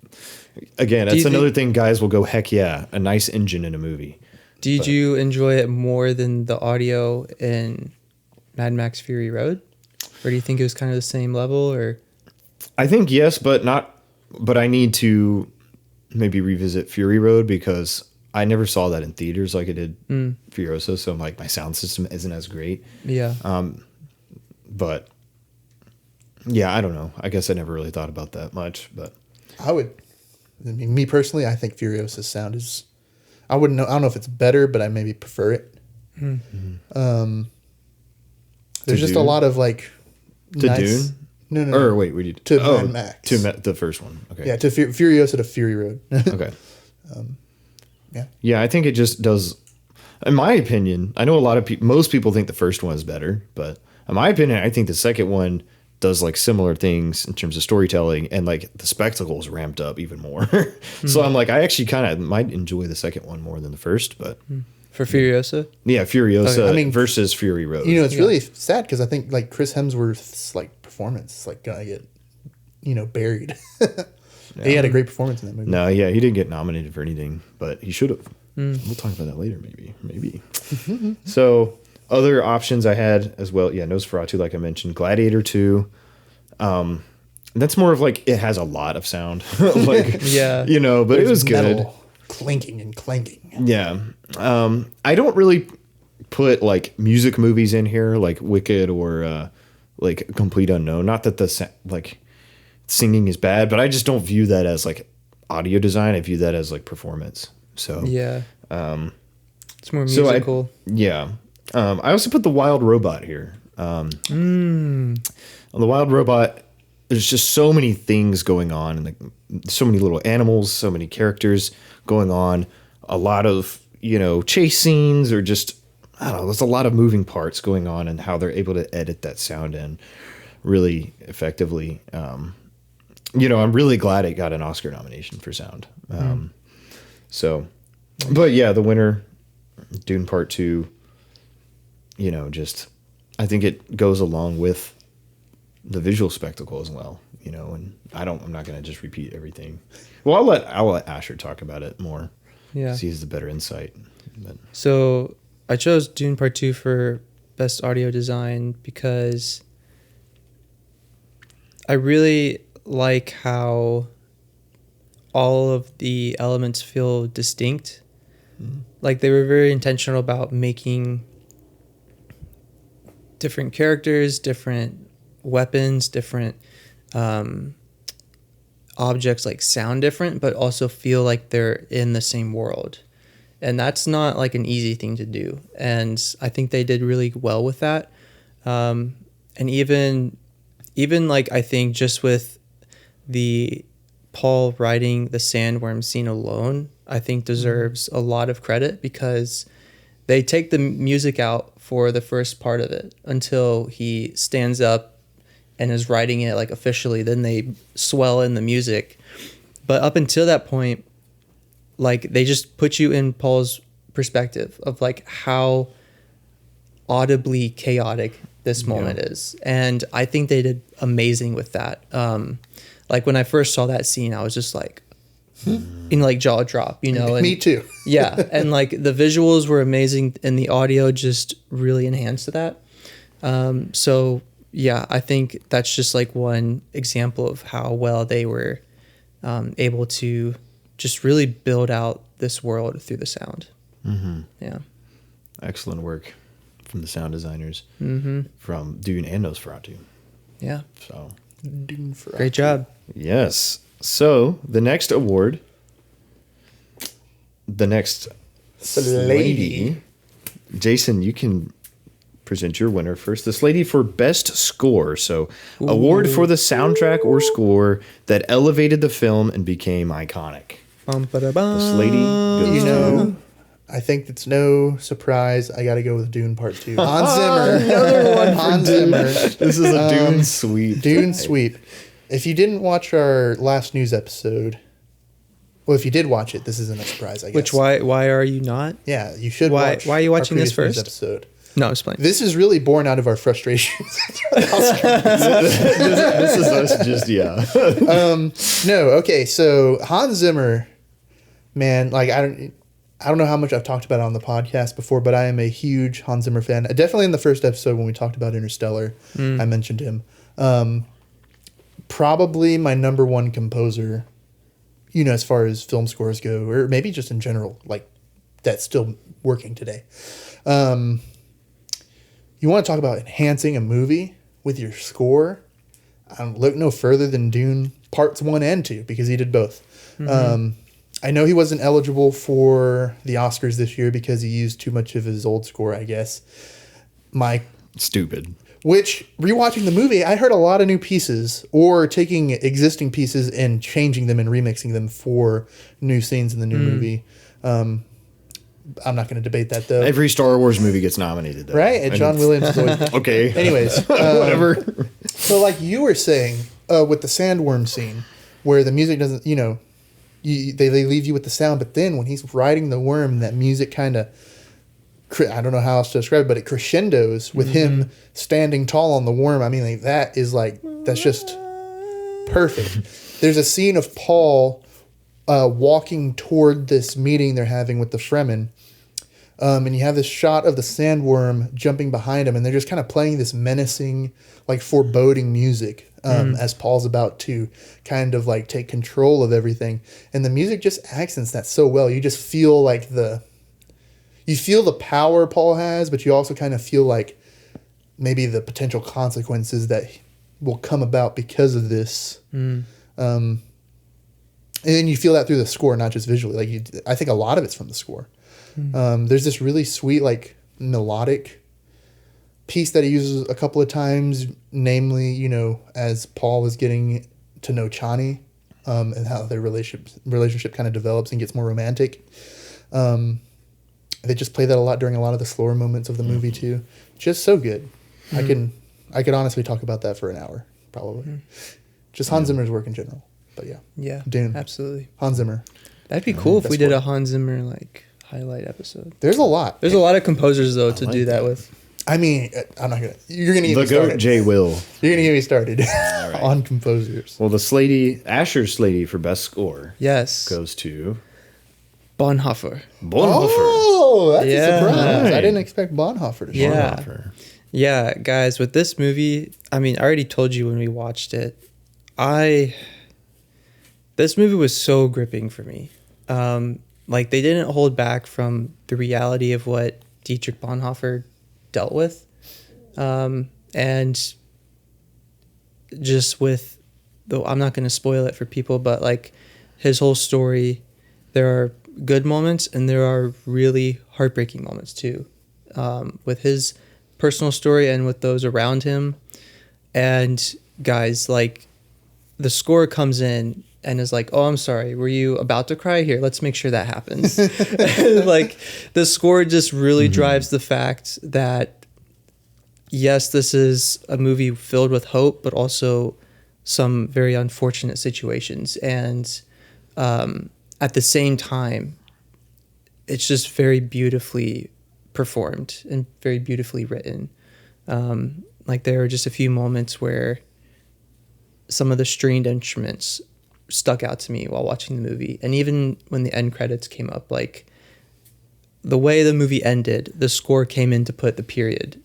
again, that's another thing guys will go, heck yeah, a nice engine in a movie. Did you enjoy it more than the audio in Mad Max Fury Road? Or do you think it was kind of the same level? Or I think yes, but not. But I need to maybe revisit Fury Road because I never saw that in theaters like I did Furiosa. So like my sound system isn't as great. Yeah. But yeah, I don't know. I guess I never really thought about that much, but I mean, me personally, I think Furiosa's sound is, I don't know if it's better, but I maybe prefer it. There's just Dune? a lot of like to Dune. No. Or wait, we did To Mad Max. the first one. Okay. Yeah, to Furiosa to Fury Road. Okay. Yeah. Yeah, I think it just does. In my opinion, I know a lot of people. Most people think the first one is better, but in my opinion, I think the second one does like similar things in terms of storytelling, and like the spectacle is ramped up even more. So I'm like, I actually kind of might enjoy the second one more than the first, but For Furiosa? yeah, Furiosa I mean, versus Fury Road. You know, it's really sad because I think like Chris Hemsworth's like performance is like gonna get, buried. He had a great performance in that movie. No, yeah, he didn't get nominated for anything, but he should have. We'll talk about that later, maybe. So other options I had as well. Yeah, Nosferatu, like I mentioned, Gladiator 2. That's more of like it has a lot of sound, like Yeah. but There's it was good. metal clinking and clanking. Yeah, I don't really put like music movies in here, like Wicked or like Complete Unknown. Not that the like singing is bad, but I just don't view that as like audio design. I view that as like performance. So Yeah. It's more so musical. I also put The Wild Robot here. On The Wild Robot, there's just so many things going on, and like so many little animals, so many characters going on, a lot of chase scenes, or just I don't know. There's a lot of moving parts going on, and how they're able to edit that sound in really effectively. I'm really glad it got an Oscar nomination for sound. So, but yeah, the winner, Dune Part 2. I think it goes along with the visual spectacle as well. And I'm not going to just repeat everything. Well, I'll let Asher talk about it more. Yeah. He has the better insight. But. So I chose Dune Part 2 for Best Audio Design because I really like how all of the elements feel distinct. Like they were very intentional about making different characters, different weapons, different objects like sound different, but also feel like they're in the same world. And that's not like an easy thing to do. And I think they did really well with that. And even like, I think just with the Paul writing the sandworm scene alone, I think deserves a lot of credit because they take the music out for the first part of it until he stands up and is writing it like officially. Then they swell in the music. But up until that point, like they just put you in Paul's perspective of like how audibly chaotic this moment is. And I think they did amazing with that. Like when I first saw that scene, I was just like, like jaw drop, And, Me too. Yeah. And like the visuals were amazing and the audio just really enhanced that. So yeah, I think that's just like one example of how well they were able to just really build out this world through the sound. Yeah. Excellent work from the sound designers from Dune and Nosferatu. Yeah. So Great job. Yes. So the next award, the next Slatie. Jason, you can present your winner first. The Slatie for Best Score. So award for the soundtrack or score that elevated the film and became iconic. The Slatie goes to... I think it's no surprise. I got to go with Dune Part 2. Hans Zimmer. Another one for Hans Dune. Zimmer. This is a Dune sweep. Dune sweep. If you didn't watch our last news episode, well, if you did watch it, this isn't a surprise, I guess. Which why are you not? Yeah, you should Why are you our watching this previous news first? episode. No, explain. This is really born out of our frustrations. This is us just, No, okay, so Hans Zimmer, man, like I don't know how much I've talked about it on the podcast before, but I am a huge Hans Zimmer fan. Definitely in the first episode when we talked about Interstellar, I mentioned him. Probably my number one composer as far as film scores go, or maybe just in general, like that's still working today. You want to talk about enhancing a movie with your score? Look no further than Dune Parts 1 and 2, because he did both. I know he wasn't eligible for the Oscars this year because he used too much of his old score, I guess. Stupid. Which, rewatching the movie, I heard a lot of new pieces, or taking existing pieces and changing them and remixing them for new scenes in the new movie. I'm not going to debate that, though. Every Star Wars movie gets nominated, though. Right? And John Williams is always... Okay. Anyways. Whatever. So like you were saying, with the sandworm scene, where the music doesn't, they leave you with the sound, but then when he's riding the worm, that music kind of... I don't know how else to describe it, but it crescendos with him standing tall on the worm. I mean, like, that's just perfect. There's a scene of Paul walking toward this meeting they're having with the Fremen. And you have this shot of the sandworm jumping behind him, and they're just kind of playing this menacing, like foreboding music as Paul's about to kind of like take control of everything. And the music just accents that so well. You just feel like you feel the power Paul has, but you also kind of feel like maybe the potential consequences that will come about because of this. And then you feel that through the score, not just visually. I think a lot of it's from the score. There's this really sweet, like, melodic piece that he uses a couple of times, namely, as Paul is getting to know Chani, and how their relationship kind of develops and gets more romantic. They just play that a lot during a lot of the slower moments of the movie too. Just so good. I could honestly talk about that for an hour, probably. Just Hans Zimmer's work in general. But yeah, Dune, absolutely. Hans Zimmer. That'd be cool if we did a Hans Zimmer highlight episode. There's a lot. There's a lot of composers though to do that with. I mean, I'm not gonna. You're gonna get me The started. GOAT Jay Will. You're gonna get me started on composers. Well, Asher Slaty for best score. Yes. Goes to Bonhoeffer. Oh, that's Yeah. a surprise. Right. I didn't expect Bonhoeffer to show Yeah. up. Bonhoeffer. Yeah, guys, with this movie, I mean, I already told you when we watched it, this movie was so gripping for me. They didn't hold back from the reality of what Dietrich Bonhoeffer dealt with. And just with, though I'm not going to spoil it for people, but his whole story, there are good moments and there are really heartbreaking moments too, with his personal story and with those around him. And guys, the score comes in and is like, oh, I'm sorry, were you about to cry? Here, let's make sure that happens. The score just really drives the fact that, yes, this is a movie filled with hope, but also some very unfortunate situations. And at the same time, it's just very beautifully performed and very beautifully written. There are just a few moments where some of the stringed instruments stuck out to me while watching the movie. And even when the end credits came up, the way the movie ended, the score came in to put the period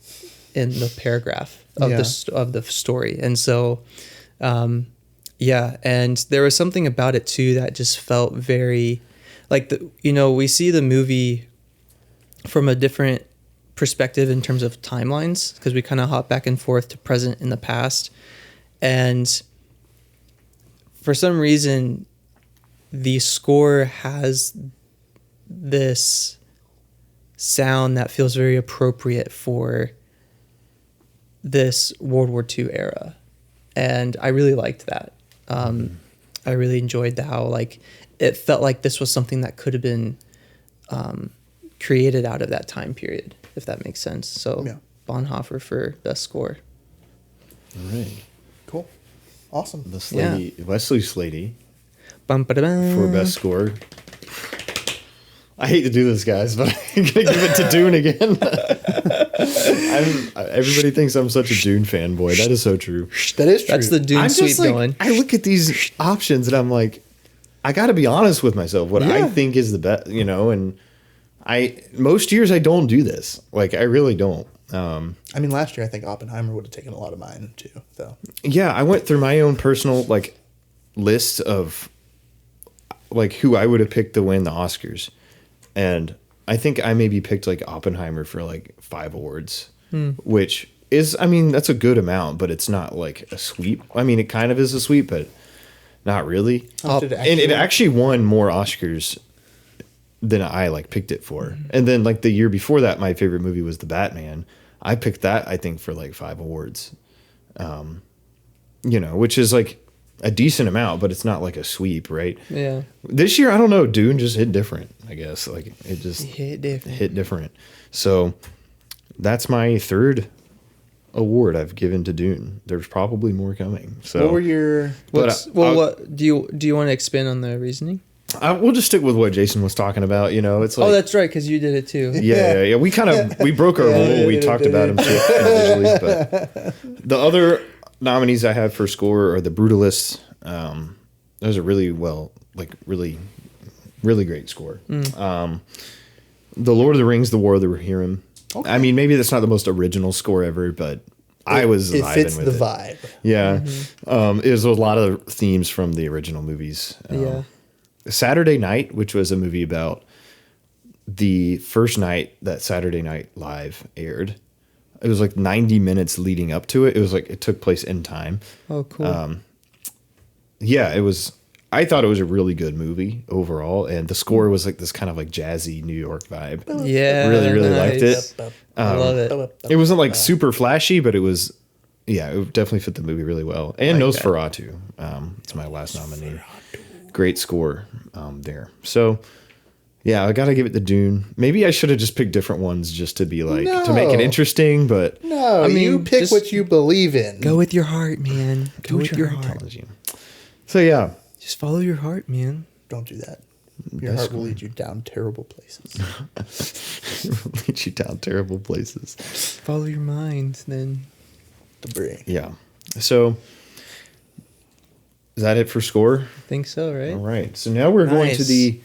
in the paragraph of the story. And so, and there was something about it too that just felt very we see the movie from a different perspective in terms of timelines, because we kind of hop back and forth to present in the past. And for some reason, the score has this sound that feels very appropriate for this World War II era. And I really liked that. I really enjoyed how it felt like this was something that could have been created out of that time period, if that makes sense. So Bonhoeffer for best score. All right. Cool. Awesome. Wesley Slaty Bum-ba-da-bum. for best score. I hate to do this, guys, but I'm going to give it to Dune again. Everybody thinks I'm such a Dune fanboy. That is so true. That is true. That's the Dune sweep going. I look at these options and I'm like, I got to be honest with myself. What I think is the best, and most years I don't do this. I really don't. Last year I think Oppenheimer would have taken a lot of mine too, though. Yeah, I went through my own personal list of like who I would have picked to win the Oscars, and I think I maybe picked like Oppenheimer for like 5 awards, which is, I mean, that's a good amount, but it's not like a sweep. I mean, it kind of is a sweep, but not really. How much did it And it actually- actually won more Oscars than I like picked it for. And then like the year before that, my favorite movie was The Batman. I picked that, I think, for like 5 awards, you know, which is like a decent amount, but it's not like a sweep, right? Yeah. This year, I don't know, Dune just hit different, I guess. Like it just Hit different. hit different. So that's my 3rd award I've given to Dune. There's probably more coming. So What were your? What's, But, well, what do you want to expand on the reasoning? we'll just stick with what Jason was talking about. You know, it's like, Oh, that's right, because you did it too. yeah. We kind of we broke our rule. We talked about him individually, but the other nominees I have for score are The Brutalists. Those are really really great score. The Lord of the Rings, The War of the Rohirrim. Okay. I mean, maybe that's not the most original score ever, but I was It vibing fits with the it. vibe. Yeah, it was a lot of themes from the original movies. Yeah. Saturday Night, which was a movie about the first night that Saturday Night Live aired. It was like 90 minutes leading up to it. It was like it took place in time. Oh, cool. Yeah, it was. I thought it was a really good movie overall, and the score was like this kind of like jazzy New York vibe. Yeah. really liked it. I love it. It wasn't like super flashy, but it was. Yeah, it definitely fit the movie really well. And Like that. Nosferatu. It's my last nominee. Great score there. So, yeah, I got to give it to Dune. Maybe I should have just picked different ones just to be like, to make it No. interesting, but No, I mean, you pick just- what you believe in. Go with your heart, man. Go with your heart. tells you. So, yeah. Just follow your heart, man. Don't do that. Your That's heart will lead you down terrible places. Lead you down terrible places. Follow your mind, then. The brain. Yeah. So, is that it for score? I think so, right? All right. So now we're going to Nice. the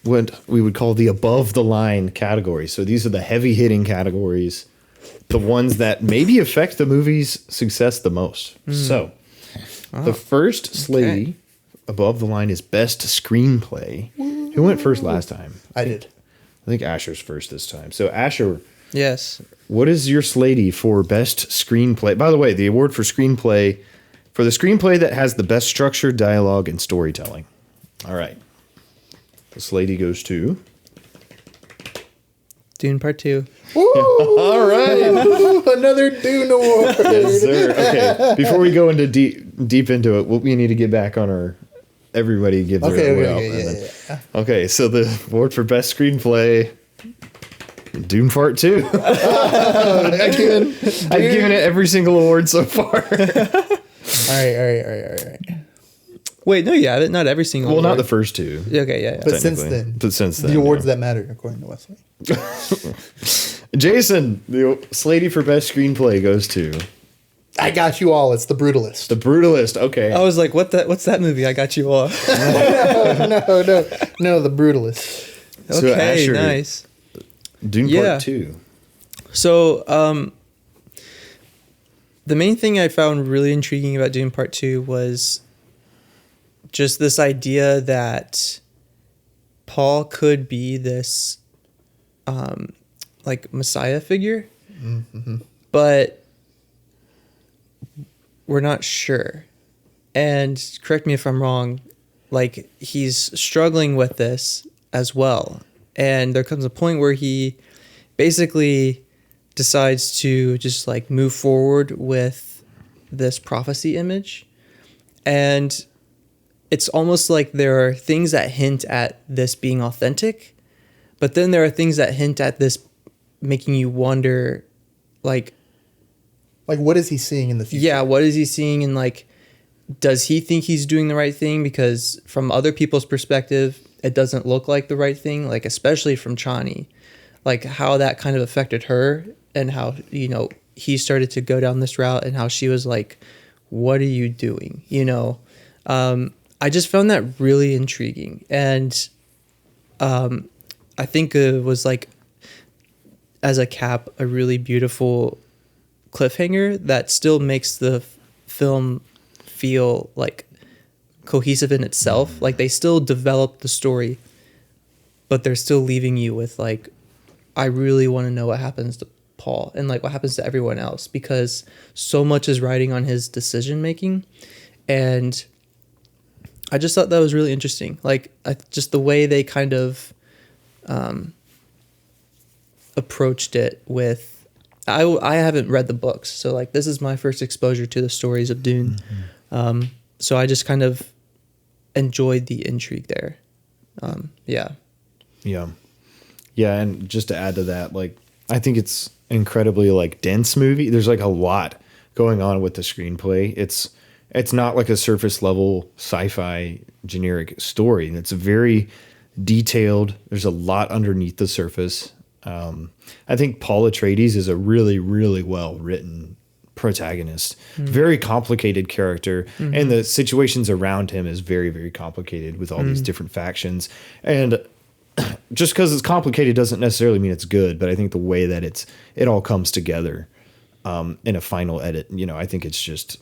what we would call the above the line category. So these are the heavy hitting categories, the ones that maybe affect the movie's success the most. So the first Slaty above the line is best screenplay. Who went first last time? I did. I think Asher's first this time. So Asher, Yes. what is your Slaty for best screenplay? By the way, the award for screenplay for the screenplay that has the best structure, dialogue, and storytelling. All right. The Slaty goes to. Dune Part 2. All right. Another Dune Award. Yes, sir. Okay. Before we go into deep into it, we need to get back on our. Everybody give their Okay, award okay, out, yeah, and yeah, then- yeah. Okay, so the award for best screenplay, Dune Part 2. I've given it every single award so far. All right. Wait, no, you haven't. Not every single Well, not award. the first two. Okay, yeah. But since technically. then, But since then, the awards yeah. that matter, according to Wesley. Jason, the Slaty for best screenplay goes to I got you all. It's The Brutalist. The Brutalist. Okay. I was like, what's that movie? I got you all. No, The Brutalist. So, Okay, Asher, nice. Dune Yeah. Part 2. So, the main thing I found really intriguing about Dune Part 2 was just this idea that Paul could be this, like, Messiah figure, but we're not sure. And correct me if I'm wrong, like, he's struggling with this as well. And there comes a point where he basically decides to just like move forward with this prophecy image. And it's almost like there are things that hint at this being authentic, but then there are things that hint at this making you wonder, like, Like, what is he seeing in the future? yeah, what is he seeing? And like, does he think he's doing the right thing? Because from other people's perspective, it doesn't look like the right thing, like especially from Chani, like how that kind of affected her and how, you know, he started to go down this route and how she was like, what are you doing? You know, I just found that really intriguing. And I think it was like, as a cap, a really beautiful cliffhanger that still makes the film feel like cohesive in itself. Like they still develop the story, but they're still leaving you with like, I really want to know what happens to Paul and like what happens to everyone else, because so much is riding on his decision making. And I just thought that was really interesting. Like just the way they kind of approached it with, I haven't read the books, so like this is my first exposure to the stories of Dune. So I just kind of enjoyed the intrigue there. Yeah. And just to add to that, like I think it's incredibly like dense movie. There's like a lot going on with the screenplay. It's not like a surface level sci-fi generic story. It's very detailed. There's a lot underneath the surface. I think Paul Atreides is a really, really well written protagonist. Very complicated character, and the situations around him is very, very complicated with all these different factions. And just because it's complicated doesn't necessarily mean it's good. But I think the way that it all comes together in a final edit, I think it's just,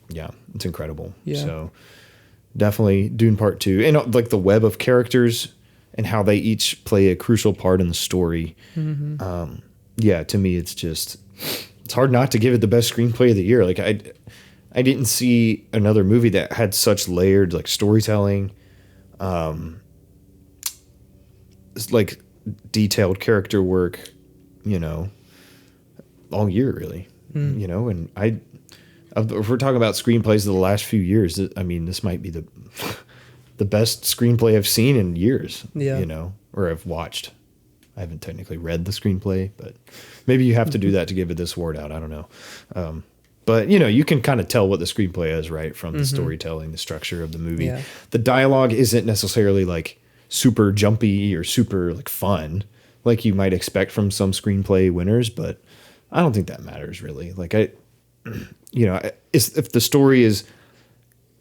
it's incredible. Yeah. So definitely Dune Part 2, and like the web of characters and how they each play a crucial part in the story. To me, it's hard not to give it the best screenplay of the year. Like I didn't see another movie that had such layered like storytelling, like detailed character work, all year really. And if we're talking about screenplays of the last few years, I mean, this might be the best screenplay I've seen in years, or I've watched. I haven't technically read the screenplay, but maybe you have to do that to give it this award out. I don't know. But you can kind of tell what the screenplay is, right? From the storytelling, the structure of the movie. Yeah. The dialogue isn't necessarily like super jumpy or super like fun, like you might expect from some screenplay winners, but I don't think that matters really. Like if the story is,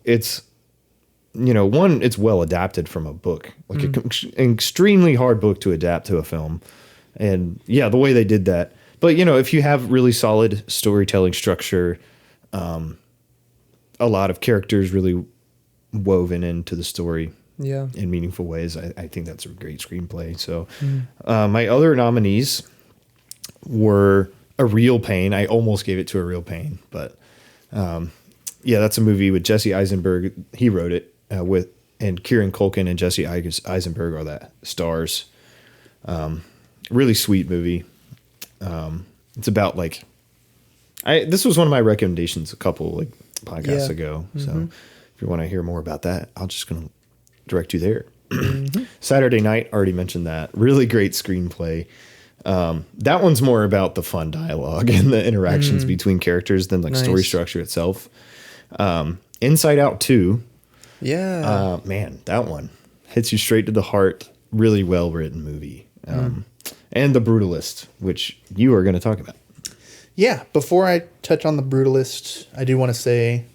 it's well adapted from a book, like an extremely hard book to adapt to a film. And the way they did that. But, if you have really solid storytelling structure, a lot of characters really woven into the story in meaningful ways, I think that's a great screenplay. So my other nominees were A Real Pain. I almost gave it to A Real Pain, but that's a movie with Jesse Eisenberg. He wrote it. And Kieran Culkin and Jesse Eisenberg are the stars. Really sweet movie. It's about like, this was one of my recommendations a couple like podcasts ago. So if you want to hear more about that, I'm just going to direct you there. Saturday Night, already mentioned that. Really great screenplay. That one's more about the fun dialogue and the interactions between characters than like story structure itself. Inside Out 2. Yeah. Man, that one hits you straight to the heart. Really well written movie. And The Brutalist, which you are going to talk about. Yeah. Before I touch on The Brutalist, I do want to say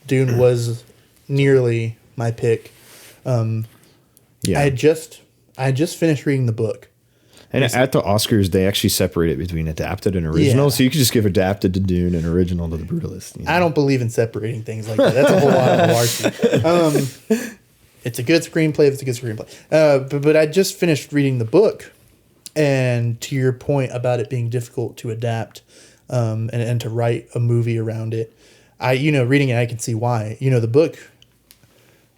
Dune was nearly my pick. I just finished reading the book. And at the Oscars, they actually separate it between adapted and original. So you could just give adapted to Dune and original to The Brutalist. I don't believe in separating things like that. That's a whole lot of malarkey. It's a good screenplay. It's a good screenplay. But I just finished reading the book. And to your point about it being difficult to adapt and to write a movie around it, reading it, I can see why. The book,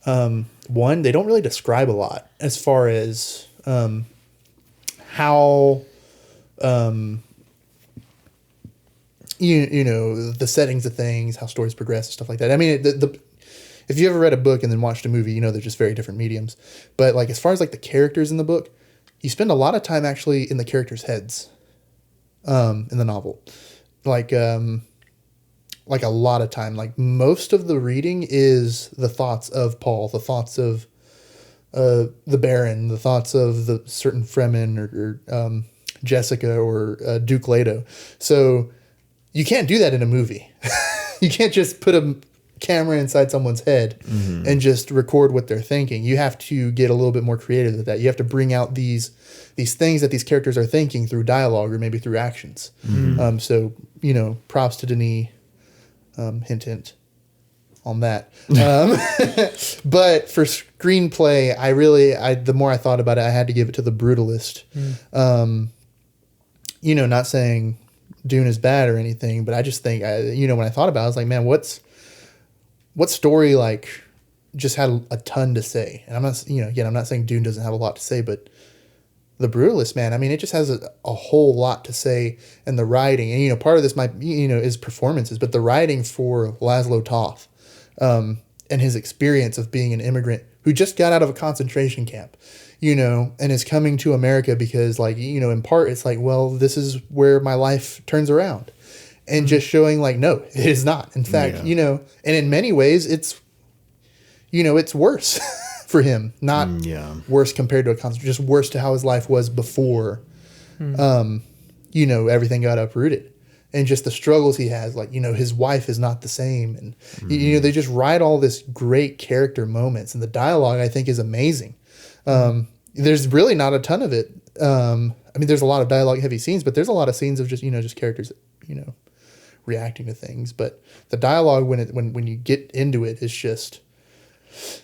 one, they don't really describe a lot as far as how the settings of things, how stories progress and stuff like that. I mean, if you ever read a book and then watched a movie, they're just very different mediums. But like as far as like the characters in the book, you spend a lot of time actually in the characters' heads in the novel. Like a lot of time. Like most of the reading is the thoughts of Paul, the thoughts of the Baron, the thoughts of the certain Fremen or Jessica or Duke Leto. So you can't do that in a movie. You can't just put a camera inside someone's head and just record what they're thinking. You have to get a little bit more creative with that. You have to bring out these things that these characters are thinking through dialogue or maybe through actions. So, props to Denis, hint, hint, on that. But for screenplay, the more I thought about it, I had to give it to The Brutalist. You know, not saying Dune is bad or anything, but I just think, when I thought about it, I was like, man, what story like just had a ton to say? And I'm not, again, I'm not saying Dune doesn't have a lot to say, but The Brutalist, man, I mean, it just has a whole lot to say, and the writing, and part of this might, is performances, but the writing for Laszlo Toth, and his experience of being an immigrant who just got out of a concentration camp, and is coming to America because, like, in part, it's like, well, this is where my life turns around, and just showing like, no, it is not. In fact, and in many ways, it's worse. For him, not worse compared to a concert, just worse to how his life was before, everything got uprooted, and just the struggles he has. Like, his wife is not the same, and they just write all this great character moments, and the dialogue I think is amazing. There's really not a ton of it. I mean, there's a lot of dialogue heavy scenes, but there's a lot of scenes of just characters, reacting to things. But the dialogue when you get into it is just.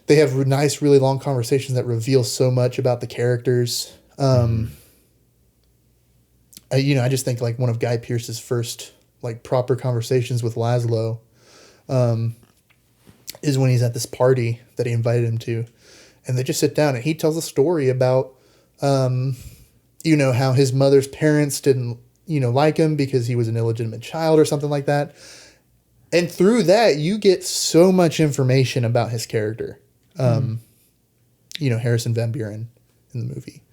They have nice, really long conversations that reveal so much about the characters. I just think like one of Guy Pearce's first like proper conversations with Laszlo is when he's at this party that he invited him to, and they just sit down and he tells a story about how his mother's parents didn't like him because he was an illegitimate child or something like that. And through that, you get so much information about his character. Harrison Van Buren in the movie.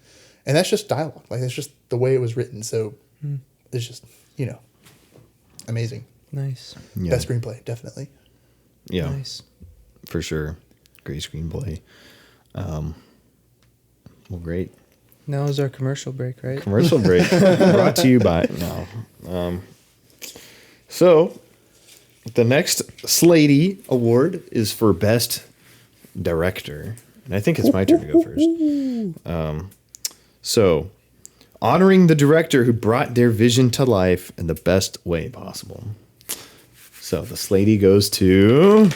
And that's just dialogue. Like, that's just the way it was written. So it's just, amazing. Nice. Yeah. Best screenplay, definitely. Yeah. Nice. For sure. Great screenplay. Well, great. Now is our commercial break, right? Commercial break. Brought to you by... No. So... The next Slatie award is for Best Director. And I think it's my turn to go first. So, honoring the director who brought their vision to life in the best way possible. So, the Slatie goes to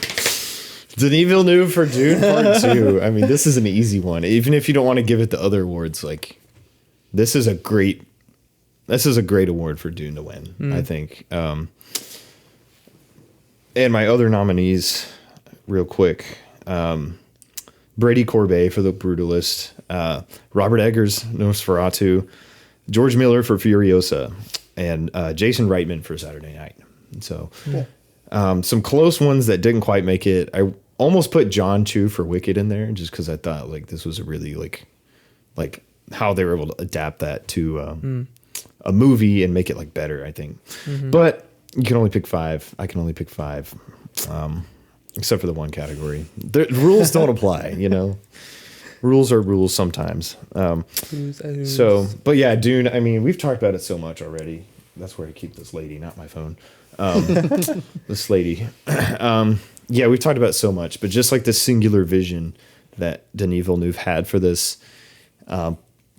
Denis Villeneuve for Dune Part 2. I mean, this is an easy one. Even if you don't want to give it the other awards, like, this is a great award for Dune to win, I think. And my other nominees, real quick, Brady Corbet for The Brutalist, Robert Eggers, Nosferatu, George Miller for Furiosa, and Jason Reitman for Saturday Night. And so some close ones that didn't quite make it. I almost put John Chu for Wicked in there just because I thought like this was a really like how they were able to adapt that to a movie and make it like better, I think. But you can only pick 5. I can only pick 5, except for the one category. The rules don't apply, Rules are rules sometimes. So, but yeah, Dune, I mean, we've talked about it so much already. That's where I keep this lady, not my phone. This lady. Yeah, we've talked about it so much, but just like the singular vision that Denis Villeneuve had for this,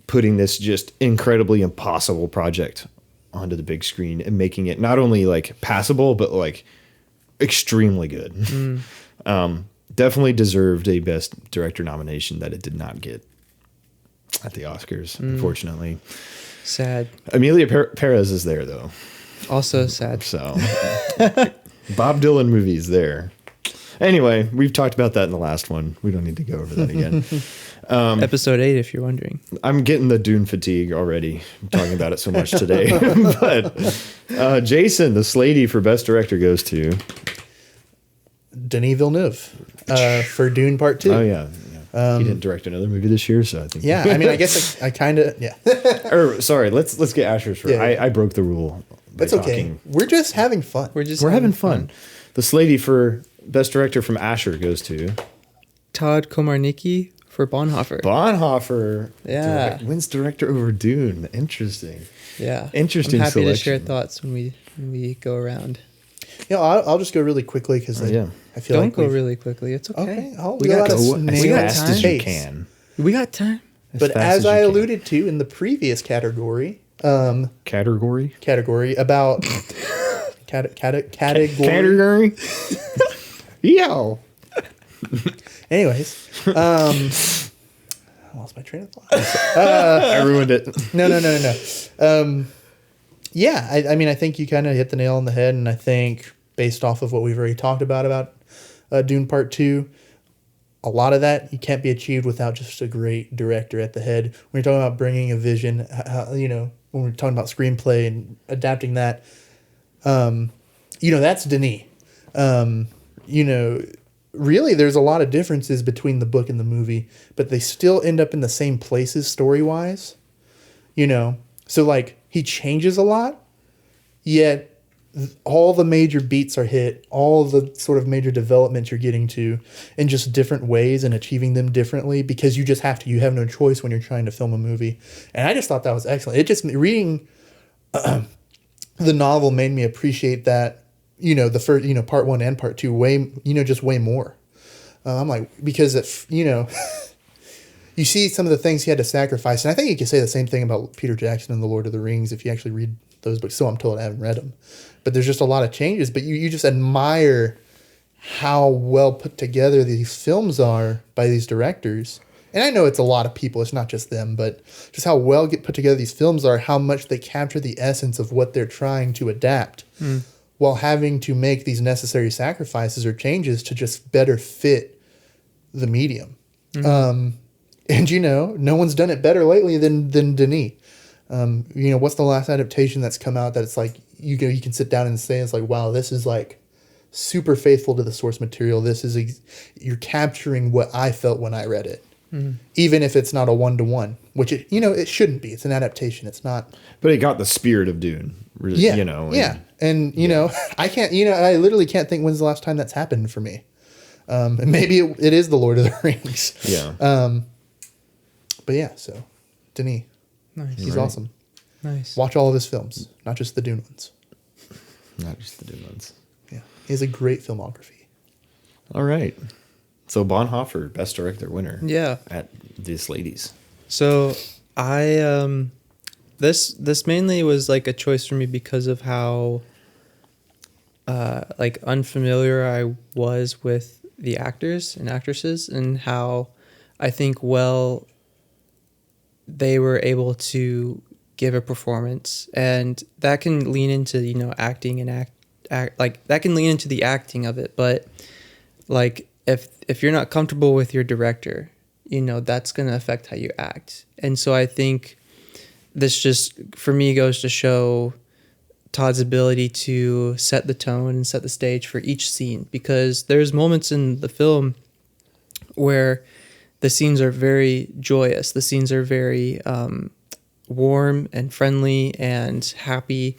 putting this just incredibly impossible project onto the big screen and making it not only like passable but like extremely good. Definitely deserved a Best Director nomination that it did not get at the Oscars, unfortunately. Sad. Amelia Perez is there though. Also sad. So Bob Dylan movies there. Anyway, we've talked about that in the last one. We don't need to go over that again. Episode 8, if you're wondering. I'm getting the Dune fatigue already. I'm talking about it so much today. But Jason, the Slatie for Best Director goes to Denis Villeneuve for Dune Part 2. Oh, yeah. He didn't direct another movie this year, so I think. Yeah, I mean, I guess I kind of, yeah. Or sorry, let's get Asher's first. Yeah. I broke the rule. That's okay. We're just having fun. We're having fun. The Slatie for Best Director from Asher goes to Todd Komarnicki for Bonhoeffer. Bonhoeffer. Yeah. Wins director over Dune. Interesting. Yeah. Interesting I'm happy selection. to share thoughts when we go around. I'll just go really quickly because I feel Don't like go really quickly. It's okay. Okay, I'll We go got at to a go as snail's fast as you pace. can. We got time. But fast as you I can. alluded to in the previous category Category? about category. Category? Yo. Anyways, I lost my train of thought. I ruined it. No. Yeah, I mean, I think you kind of hit the nail on the head, and I think based off of what we've already talked about Dune Part 2, a lot of that you can't be achieved without just a great director at the head. When you're talking about bringing a vision, when we're talking about screenplay and adapting that, that's Denis. Really, there's a lot of differences between the book and the movie, but they still end up in the same places story-wise. So like he changes a lot, yet all the major beats are hit, all the sort of major developments you're getting to in just different ways and achieving them differently because you have no choice when you're trying to film a movie. And I just thought that was excellent. It just, reading the novel made me appreciate that, the first, part 1 and part 2 way, just way more. I'm like, because if, you see some of the things he had to sacrifice. And I think you could say the same thing about Peter Jackson and The Lord of the Rings if you actually read those books. So I'm told, I haven't read them. But there's just a lot of changes. But you just admire how well put together these films are by these directors. And I know it's a lot of people. It's not just them. But just how well put together these films are, how much they capture the essence of what they're trying to adapt while having to make these necessary sacrifices or changes to just better fit the medium. And no one's done it better lately than Denis. What's the last adaptation that's come out that it's like you can sit down and say it's like, wow, this is like super faithful to the source material. This is you're capturing what I felt when I read it, even if it's not a 1-to-1, which it shouldn't be. It's an adaptation. It's not. But it got the spirit of Dune. Really, yeah. And I can't. I literally can't think when's the last time that's happened for me. And maybe it is the Lord of the Rings. Yeah. But yeah, so Denis, nice. He's awesome. Nice. Watch all of his films, not just the Dune ones. Not just the Dune ones. Yeah, he has a great filmography. All right. So Bonhoeffer, Best Director winner. Yeah. At the Slaties. So I this mainly was like a choice for me because of how like unfamiliar I was with the actors and actresses and how I think they were able to give a performance, and that can lean into acting and act like that can lean into the acting of it. But like if you're not comfortable with your director, that's going to affect how you act. And so I think this just for me goes to show Todd's ability to set the tone and set the stage for each scene, because there's moments in the film where the scenes are very joyous. The scenes are very warm and friendly and happy,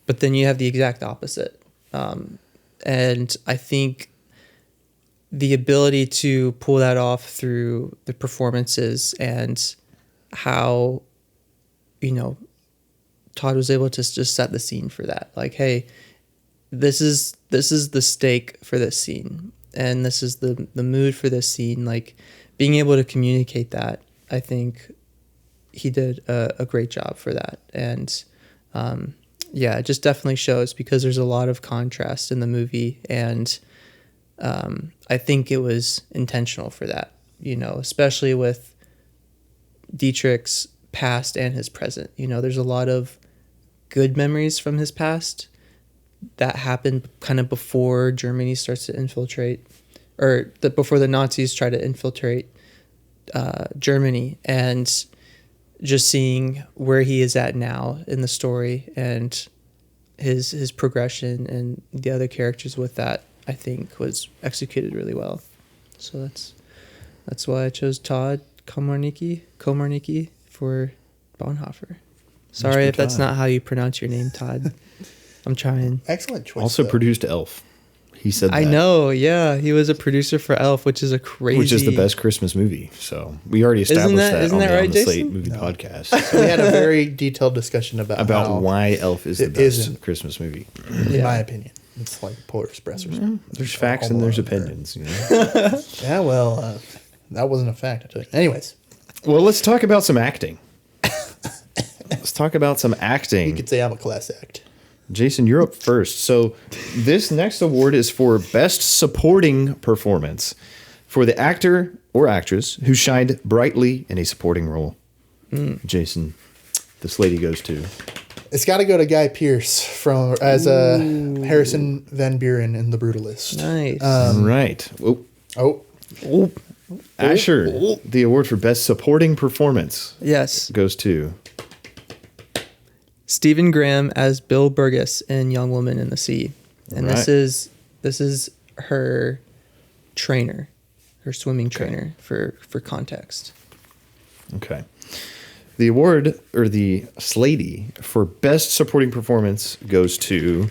but then you have the exact opposite. And I think the ability to pull that off through the performances and how, Todd was able to just set the scene for that. Like, hey, this is the stake for this scene, and this is the mood for this scene. Like, being able to communicate that, I think he did a great job for that. And it just definitely shows because there's a lot of contrast in the movie, and I think it was intentional for that, especially with Dietrich's past and his present. There's a lot of good memories from his past that happened kind of before Germany starts to infiltrate, or before the Nazis try to infiltrate Germany, and just seeing where he is at now in the story and his progression and the other characters with that, I think was executed really well. So that's why I chose Todd Komarnicki for Bonhoeffer. Sorry if that's not how you pronounce your name, Todd. I'm trying. Excellent choice. Also produced Elf. He said that. I know, yeah. He was a producer for Elf, which is the best Christmas movie. So we already established that on the Slate movie podcast. So we had a very detailed discussion about why Elf is the best Christmas movie. In my opinion. It's like Polar Express or something. There's facts and there's opinions. Yeah, well, that wasn't a fact, I tell you. Anyways. Well, let's talk about some acting. Let's talk about some acting. You could say I'm a class act. Jason, you're up first. So this next award is for Best Supporting Performance for the actor or actress who shined brightly in a supporting role. Jason, the Slaty goes to. It's got to go to Guy Pearce as Harrison Van Buren in The Brutalist. Nice. Right. Oh, Asher, the award for Best Supporting Performance Yes. goes to. Stephen Graham as Bill Burgess in Young Woman in the Sea. And Right. this is her trainer, her swimming trainer for context. Okay. The award, or the Slaty, for Best Supporting Performance goes to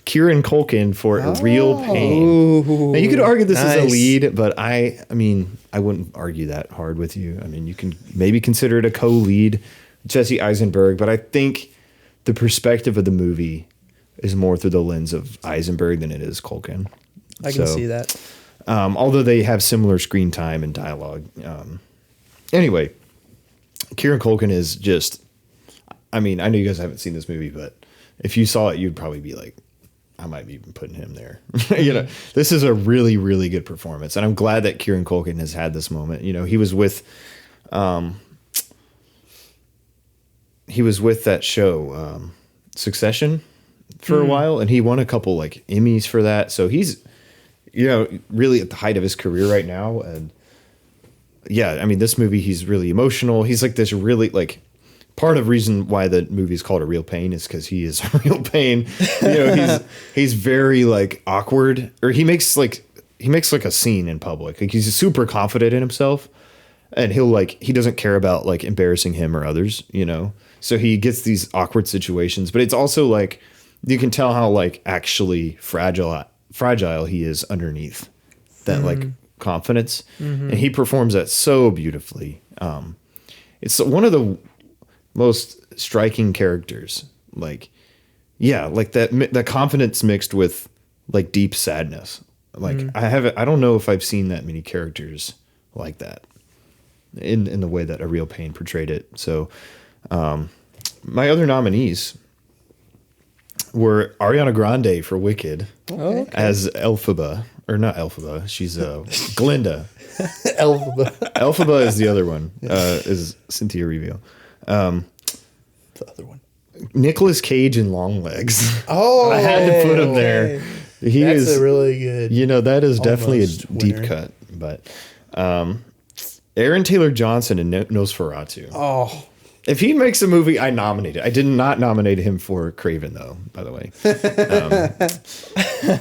Kieran Culkin for A Real Pain. Ooh, Now, you could argue this is a nice. lead, but I mean, I wouldn't argue that hard with you. I mean, you can maybe consider it a co-lead, Jesse Eisenberg, but I think the perspective of the movie is more through the lens of Eisenberg than it is Culkin. I can see that. Although they have similar screen time and dialogue. Anyway, Kieran Culkin is just, I mean, I know you guys haven't seen this movie, but if you saw it, you'd probably be like, I might be even putting him there. You know, this is a really, really good performance. And I'm glad that Kieran Culkin has had this moment. You know, he was with that show, Succession, for a while, and he won a couple like Emmys for that. So he's, you know, really at the height of his career right now. And yeah, I mean, this movie, he's really emotional. He's like this really like, part of reason why the movie is called A Real Pain is because he is a real pain. You know, he's very like awkward, or he makes like a scene in public. Like he's super confident in himself, and he doesn't care about like embarrassing him or others, you know? So he gets these awkward situations, but it's also like, you can tell how like actually fragile he is underneath that like confidence. And he performs that so beautifully. It's one of the most striking characters. Like, yeah, like that confidence mixed with like deep sadness. Like I don't know if I've seen that many characters like that in the way that A Real Pain portrayed it. So my other nominees were Ariana Grande for Wicked as Elphaba, or not Elphaba. She's Glinda. Elphaba is the other one. Is Cynthia Erivo. the other one. Nicolas Cage in Longlegs. Oh, I had to put him there. That's a really good. You know, that is definitely a deep winner. cut. But Aaron Taylor Johnson in Nosferatu. Oh, If he makes a movie, I nominate it. I did not nominate him for Craven, though, by the way.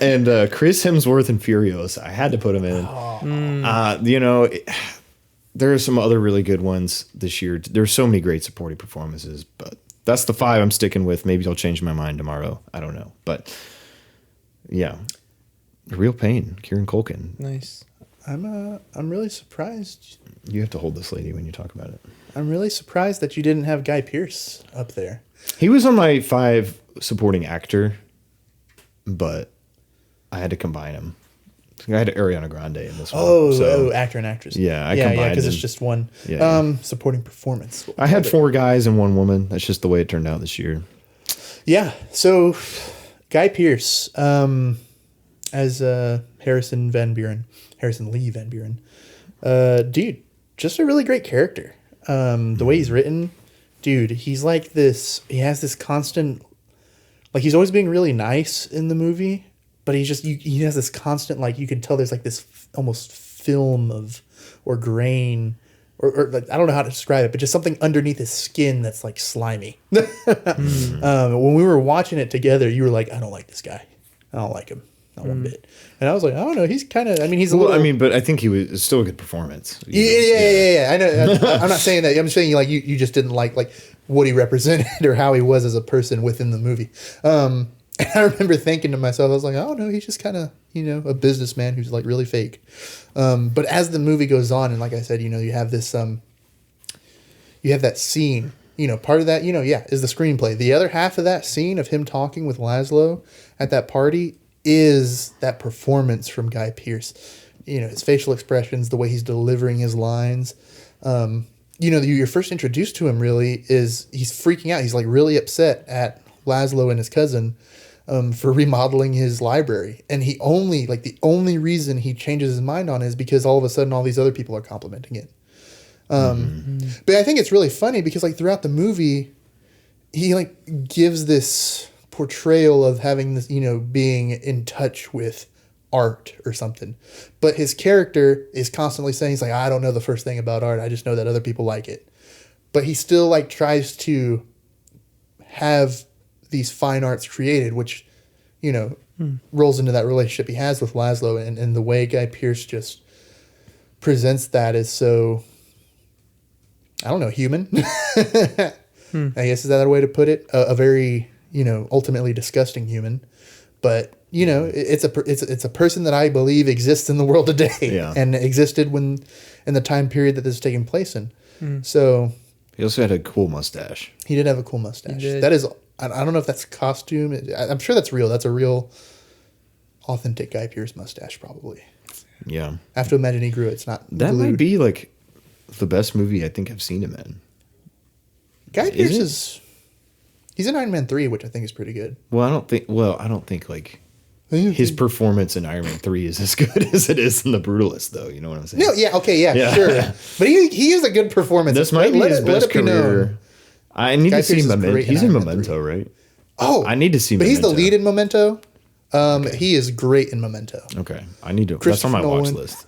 And Chris Hemsworth in Furiosa. I had to put him in. You know, there are some other really good ones this year. There's so many great supporting performances, but that's the 5 I'm sticking with. Maybe I'll change my mind tomorrow. I don't know. But yeah, Real Pain, Kieran Culkin. Nice. I'm really surprised. You have to hold this lady when you talk about it. I'm really surprised that you didn't have Guy Pearce up there. He was on my 5 supporting actor, but I had to combine him. I had Ariana Grande in this one. Oh, actor and actress. Yeah, I yeah, combined because it's them. just one. Yeah. Supporting performance. I had 4 guys and 1 woman. That's just the way it turned out this year. Yeah. So, Guy Pearce as Harrison Lee Van Buren. Dude, just a really great character. The way he's written, dude, he's like this. He has this constant, like he's always being really nice in the movie, but he's just he has this constant, like you can tell there's like this almost film of or grain or like, I don't know how to describe it, but just something underneath his skin that's like slimy. When we were watching it together, you were like, I don't like this guy. I don't like him. Not one bit. And I was like, I don't know. He's kind of, I mean, he's a Well, little. I mean, but I think it's still a good performance. Yeah. I know. I'm not saying that. I'm saying like you just didn't like what he represented or how he was as a person within the movie. And I remember thinking to myself, I was like, oh no, he's just kind of, a businessman who's like really fake. But as the movie goes on, and like I said, you have this, you have that scene, part of that, is the screenplay. The other half of that scene of him talking with Laszlo at that party is that performance from Guy Pearce. His facial expressions, the way he's delivering his lines. You're first introduced to him really is he's freaking out. He's like really upset at Laszlo and his cousin for remodeling his library. And he only, like, the only reason he changes his mind on it is because all of a sudden all these other people are complimenting it. But I think it's really funny because, like, throughout the movie, he, like, gives this portrayal of having this, you know, being in touch with art or something. But his character is constantly saying, he's like, I don't know the first thing about art. I just know that other people like it. But he still, like, tries to have these fine arts created, which, you know, rolls into that relationship he has with Laszlo, and the way Guy Pearce just presents that is so, I don't know, human. I guess, is that a way to put it? A very, you know, ultimately disgusting human, but, you know, it's a person that I believe exists in the world today, and existed when in the time period that this is taking place in. So he also had a cool mustache. He did have a cool mustache. That is, I don't know if that's costume. I'm sure that's real. That's a real, authentic Guy Pearce mustache, probably. Yeah. I have to imagine he grew it. It's not that glued. might be like the best movie I think I've seen him in. Guy Pearce is. He's in Iron Man 3, which I think is pretty good. Well, I don't think like his performance in Iron Man 3 is as good as it is in The Brutalist, though. You know what I'm saying? No, yeah, okay, yeah. Sure. But he is a good performance. This might be his best career. I need to see Memento. He's in Memento, right? Oh, I need to see But Memento. he's the lead in Memento. He is great in Memento. Okay. I need to. That's on my watch list.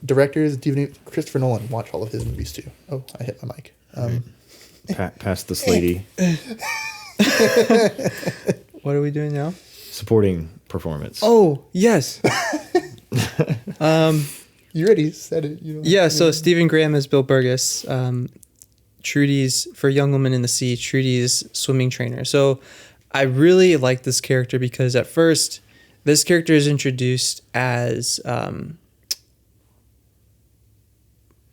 Directors, Christopher Nolan. Watch all of his movies, too. Oh, I hit my mic. Pass the Slaty. What are we doing now? Supporting performance. Oh, yes. You already said it. You Yeah, so Stephen Graham is Bill Burgess. Trudy's, for Young Woman in the Sea, Trudy's swimming trainer. So I really like this character because at first, this character is introduced as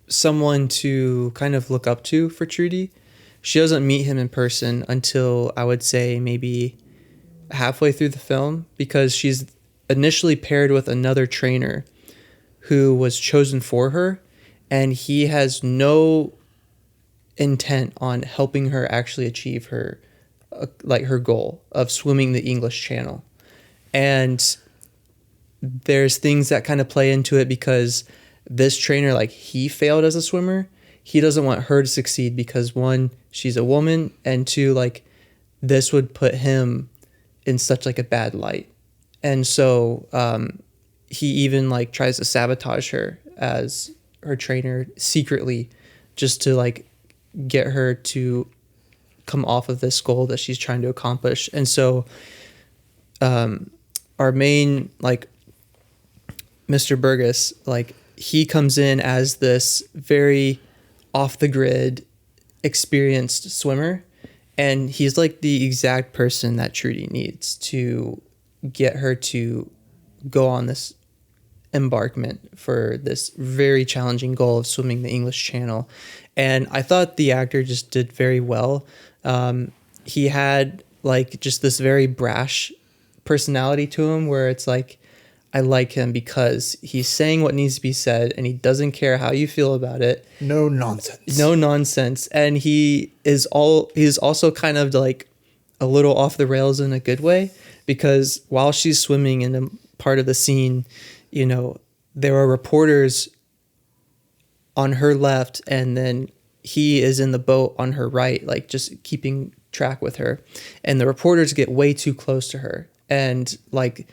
someone to kind of look up to for Trudy. She doesn't meet him in person until, I would say, maybe halfway through the film, because she's initially paired with another trainer who was chosen for her, and he has no intent on helping her actually achieve her her goal of swimming the English Channel. And there's things that kind of play into it because this trainer, like, he failed as a swimmer. He doesn't want her to succeed because, one, she's a woman, and two, like, this would put him in such like a bad light. And so he even like tries to sabotage her as her trainer secretly, just to like get her to come off of this goal that she's trying to accomplish. And so our main, like, Mr. Burgess, like, he comes in as this very off the grid, experienced swimmer, and he's like the exact person that Trudy needs to get her to go on this embarkment for this very challenging goal of swimming the English Channel. And I thought the actor just did very well. He had like just this very brash personality to him where it's like, I like him because he's saying what needs to be said and he doesn't care how you feel about it. No nonsense. No nonsense. And he's also kind of like a little off the rails in a good way, because while she's swimming in a part of the scene, you know, there are reporters on her left and then he is in the boat on her right, like just keeping track with her. And the reporters get way too close to her. And like,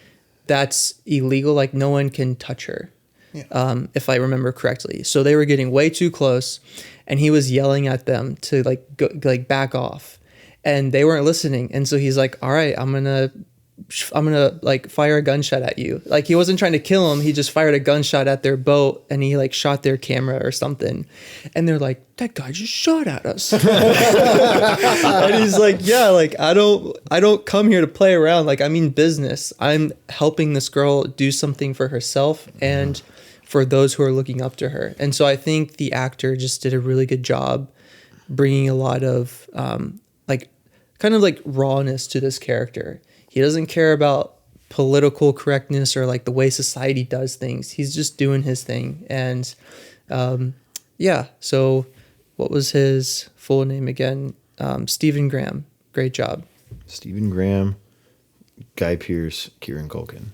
that's illegal. Like, no one can touch her, if I remember correctly. So they were getting way too close, and he was yelling at them to like go, like back off, and they weren't listening. And so he's like, "All right, I'm gonna like fire a gunshot at you." Like, he wasn't trying to kill him. He just fired a gunshot at their boat, and he like shot their camera or something. And they're like, "That guy just shot at us." And he's like, "Yeah, like I don't come here to play around. Like, I mean business. I'm helping this girl do something for herself and for those who are looking up to her." And so I think the actor just did a really good job bringing a lot of like kind of like rawness to this character. He doesn't care about political correctness or like the way society does things. He's just doing his thing. And yeah, so what was his full name again? Stephen Graham. Great job. Stephen Graham, Guy Pearce, Kieran Culkin.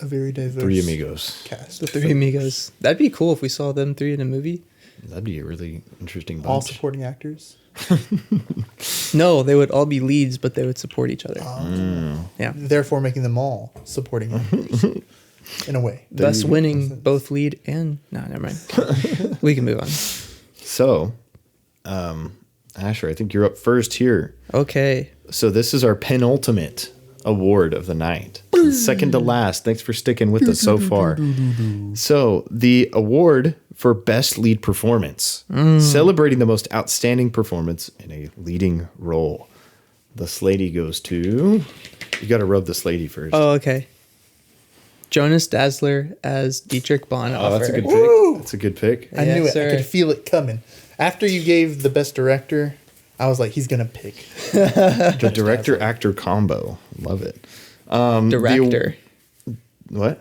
A very diverse Three amigos. cast. The three amigos. That'd be cool if we saw them three in a movie. That'd be a really interesting bunch. All supporting actors. No, they would all be leads, but they would support each other. Yeah. Therefore, making them all supporting actors. In a way. Thus winning both lead and... No, never mind. We can move on. So, Asher, I think you're up first here. Okay. So this is our penultimate award of the night. Second to last. Thanks for sticking with us so far. So the award for best lead performance, celebrating the most outstanding performance in a leading role. The Slatie goes to... You got to rub the Slatie first. Oh, okay. Jonas Dazzler as Dietrich Bonhoeffer. Oh, that's a good Woo! pick. That's a good pick. I knew Yes, it. sir. I could feel it coming. After you gave the best director, I was like, he's going to pick. The director-actor combo. Love it. Director. What?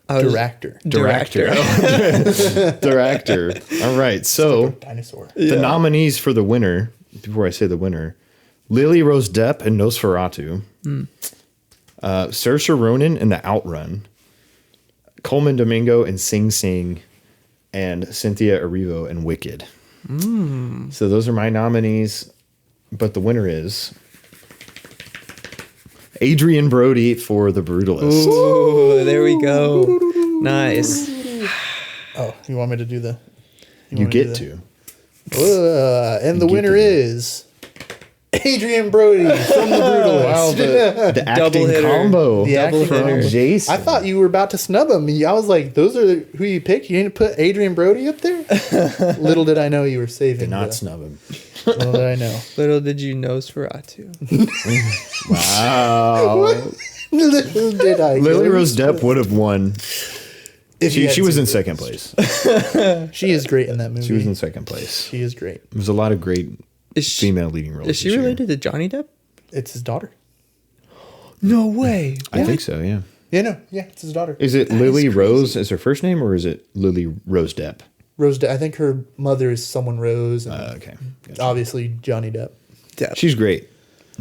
Director. Director. Director. All right. So Dinosaur. the nominees for the winner, before I say the winner, Lily Rose Depp in Nosferatu, Saoirse Ronan in The Outrun, Coleman Domingo in Sing Sing, and Cynthia Erivo in Wicked. So those are my nominees, but the winner is Adrian Brody for The Brutalist. Ooh, there we go. Nice. Oh, you want me to do the... You want me get do to. and the get winner to do it. is... Adrian Brody from The Brutalist. Wow, the acting hitter. combo The acting from combo. Jason. I thought you were about to snub him. I was like, those are who you picked? You didn't put Adrian Brody up there? Little did I know you were saving. did not the- snub him. Little did I know. Little did you know Nosferatu. Wow. Little did I Lily know. Rose Depp would have won. If you She, had she was seen in it. second place. She is great in that movie. She was in second place. She is great. There's a lot of great Is she, female leading roles. is she this year. related to Johnny Depp? It's his daughter. No way. I think so, yeah. Yeah, no. Yeah, it's his daughter. Is it Lily Rose as her first name, or is it Lily Rose Depp? Rose Depp. I think her mother is someone Rose. And Okay. Gotcha. obviously Johnny Depp. Depp. She's great.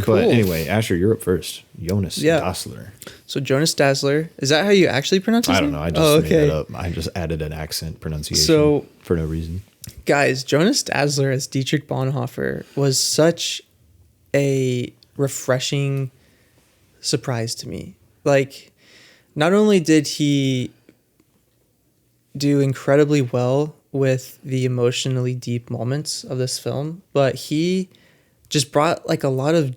Cool. But anyway, Asher, you're up first. Jonas Yeah. Dassler. So Jonas Dazzler. Is that how you actually pronounce his I don't name? know. I just made it up. I just added an accent pronunciation So- for no reason. Guys, Jonas Dazzler as Dietrich Bonhoeffer was such a refreshing surprise to me. Like, not only did he do incredibly well with the emotionally deep moments of this film, but he just brought like a lot of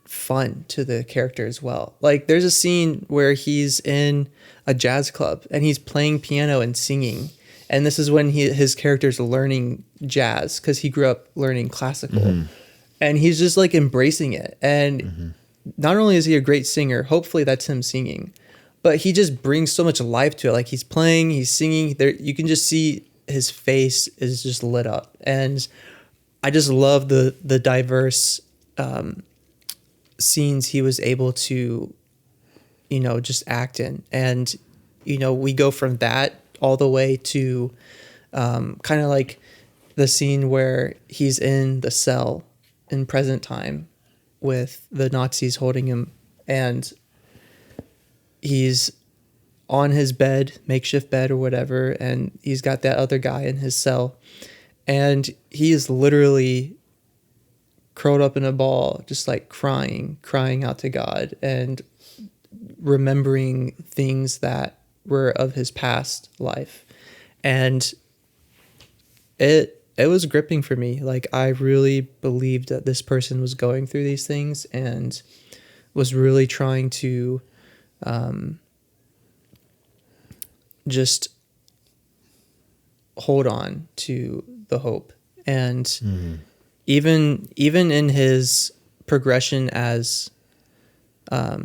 fun to the character as well. Like, there's a scene where he's in a jazz club and he's playing piano and singing. And this is when his character's learning jazz because he grew up learning classical. And he's just like embracing it. And not only is he a great singer, hopefully that's him singing, but he just brings so much life to it. Like, he's playing, he's singing. There, you can just see his face is just lit up. And I just love the diverse scenes he was able to, just act in. And, we go from that all the way to kind of like the scene where he's in the cell in present time with the Nazis holding him, and he's on his bed, makeshift bed or whatever, and he's got that other guy in his cell, and he is literally curled up in a ball, just like crying out to God and remembering things that were of his past life. And it was gripping for me. Like, I really believed that this person was going through these things and was really trying to just hold on to the hope. And even in his progression as a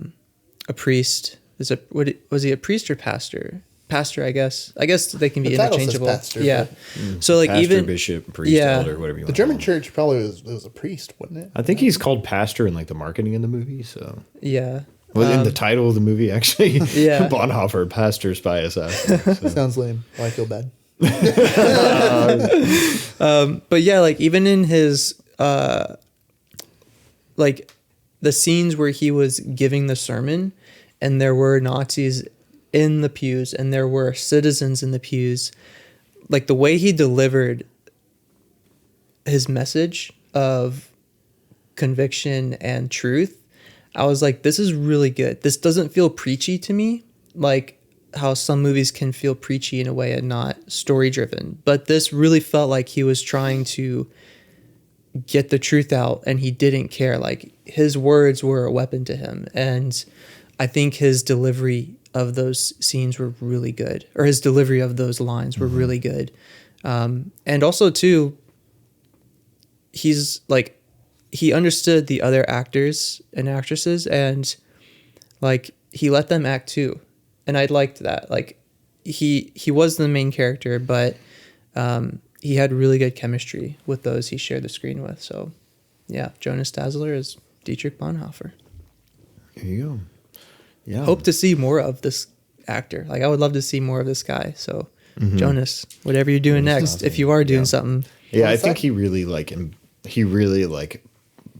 priest, was he a priest or pastor? Pastor, I guess. I guess they can be The title says interchangeable. pastor, yeah. but- So like Pastor, even bishop, priest, yeah. elder, whatever you want. The German church probably was a priest, wasn't it? I think he's called pastor in like the marketing in the movie. So, yeah. well, in the title of the movie, actually, Yeah. Bonhoeffer, pastor, spy, assassin. So. Sounds lame. Oh, I feel bad. But yeah, like even in his like the scenes where he was giving the sermon and there were Nazis in the pews and there were citizens in the pews, like the way he delivered his message of conviction and truth, I was like, this is really good. This doesn't feel preachy to me, like how some movies can feel preachy in a way and not story driven. But this really felt like he was trying to get the truth out and he didn't care. Like his words were a weapon to him. And I think his delivery of those scenes were really good, or his delivery of those lines were really good. And also too, he's like, he understood the other actors and actresses and like he let them act too. And I liked that. Like he was the main character, but he had really good chemistry with those he shared the screen with. So yeah, Jonas Dazzler is Dietrich Bonhoeffer. There you go. Yeah. Hope to see more of this actor. Like I would love to see more of this guy. So Jonas, whatever you're doing next, if you are doing something. Yeah, I think he really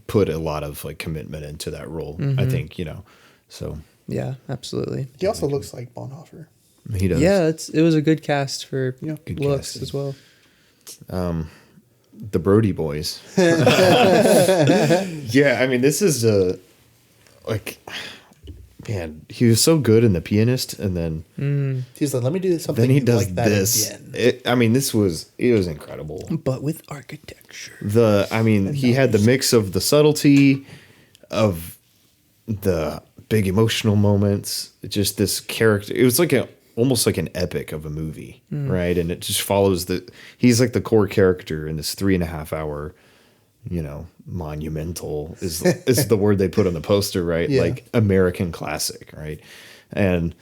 put a lot of like commitment into that role. I think, so. Yeah, absolutely. He also looks like Bonhoeffer. He does. Yeah, it was a good cast for Good looks casting. as well. The Brody Boys. Yeah, I mean, this is man, he was so good in The Pianist, and then He's like, let me do something then he does like that this. again. It was incredible. But with architecture. He had the mix of the subtlety of the big emotional moments, just this character. It was like almost like an epic of a movie, right? And it just follows he's like the core character in this 3.5 hour, monumental is the word they put on the poster, right? Yeah. Like American classic, right? And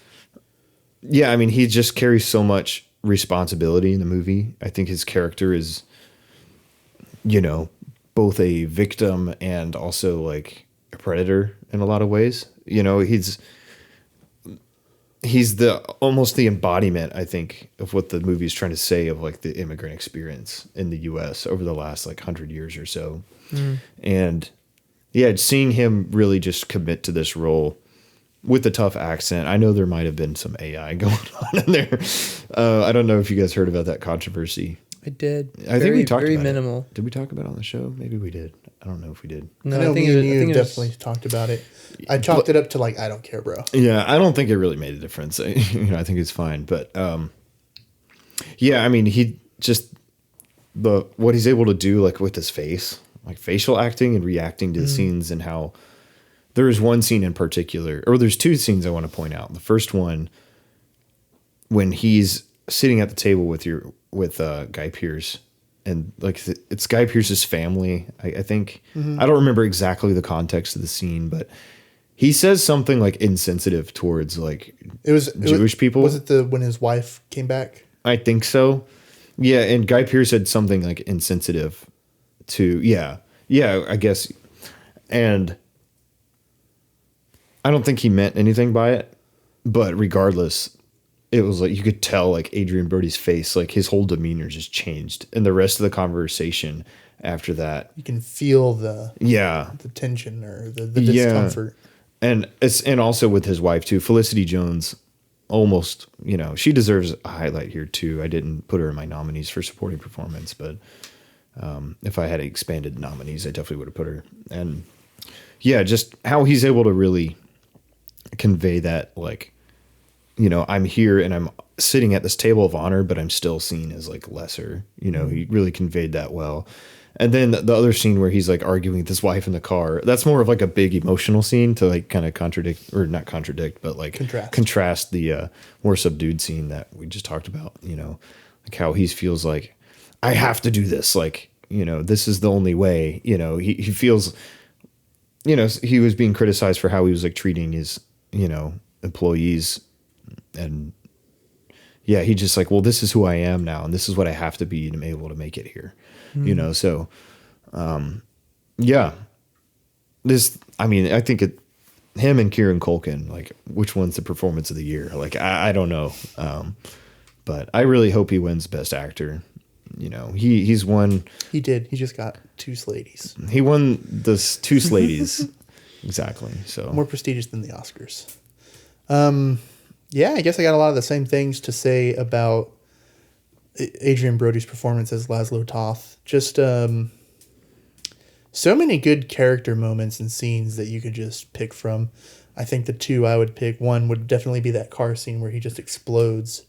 yeah, I mean, he just carries so much responsibility in the movie. I think his character is, both a victim and also like a predator in a lot of ways. He's almost the embodiment, I think, of what the movie is trying to say of like the immigrant experience in the U.S. over the last like 100 years or so. And yeah, seeing him really just commit to this role with a tough accent. I know there might have been some AI going on in there. I don't know if you guys heard about that controversy. I did. I think we talked very about minimal. it. Did we talk about it on the show? Maybe we did. I don't know if we did. No, I know me and you was- definitely talked about it. I chalked it up to like, I don't care, bro. Yeah, I don't think it really made a difference. I think it's fine. But yeah, I mean, he just what he's able to do like with his face, like facial acting and reacting to the scenes, and how there's one scene in particular, or there's two scenes I want to point out. The first one, when he's sitting at the table with Guy Pearce, and like it's Guy Pearce's family. I think I don't remember exactly the context of the scene, but he says something like insensitive towards like Jewish people. Was it when his wife came back? I think so. Yeah, and Guy Pearce said something like insensitive to I guess, and I don't think he meant anything by it, but regardless, it was like you could tell like Adrian Brody's face, like his whole demeanor just changed, and the rest of the conversation after that, You can feel the tension or the discomfort. And also with his wife too, Felicity Jones. Almost, she deserves a highlight here too. I didn't put her in my nominees for supporting performance, but if I had expanded nominees, I definitely would have put her. And yeah, just how he's able to really convey that, like, I'm here and I'm sitting at this table of honor, but I'm still seen as like lesser. He really conveyed that well. And then the other scene where he's like arguing with his wife in the car, that's more of like a big emotional scene to like kind of not contradict, but like contrast the more subdued scene that we just talked about, like how he feels like, I have to do this. Like, this is the only way, he feels, he was being criticized for how he was like treating his, employees. And yeah, he just like, well, this is who I am now. And this is what I have to be to be able to make it here. So, yeah, I think him and Kieran Culkin, like which one's the performance of the year? Like, I don't know. But I really hope he wins Best Actor. He's won. He did. He just got 2 Slaties. He won the 2 Slaties. exactly. So More prestigious than the Oscars. Yeah, I guess I got a lot of the same things to say about Adrian Brody's performance as Laszlo Toth. Just so many good character moments and scenes that you could just pick from. I think the two I would pick, one would definitely be that car scene where he just explodes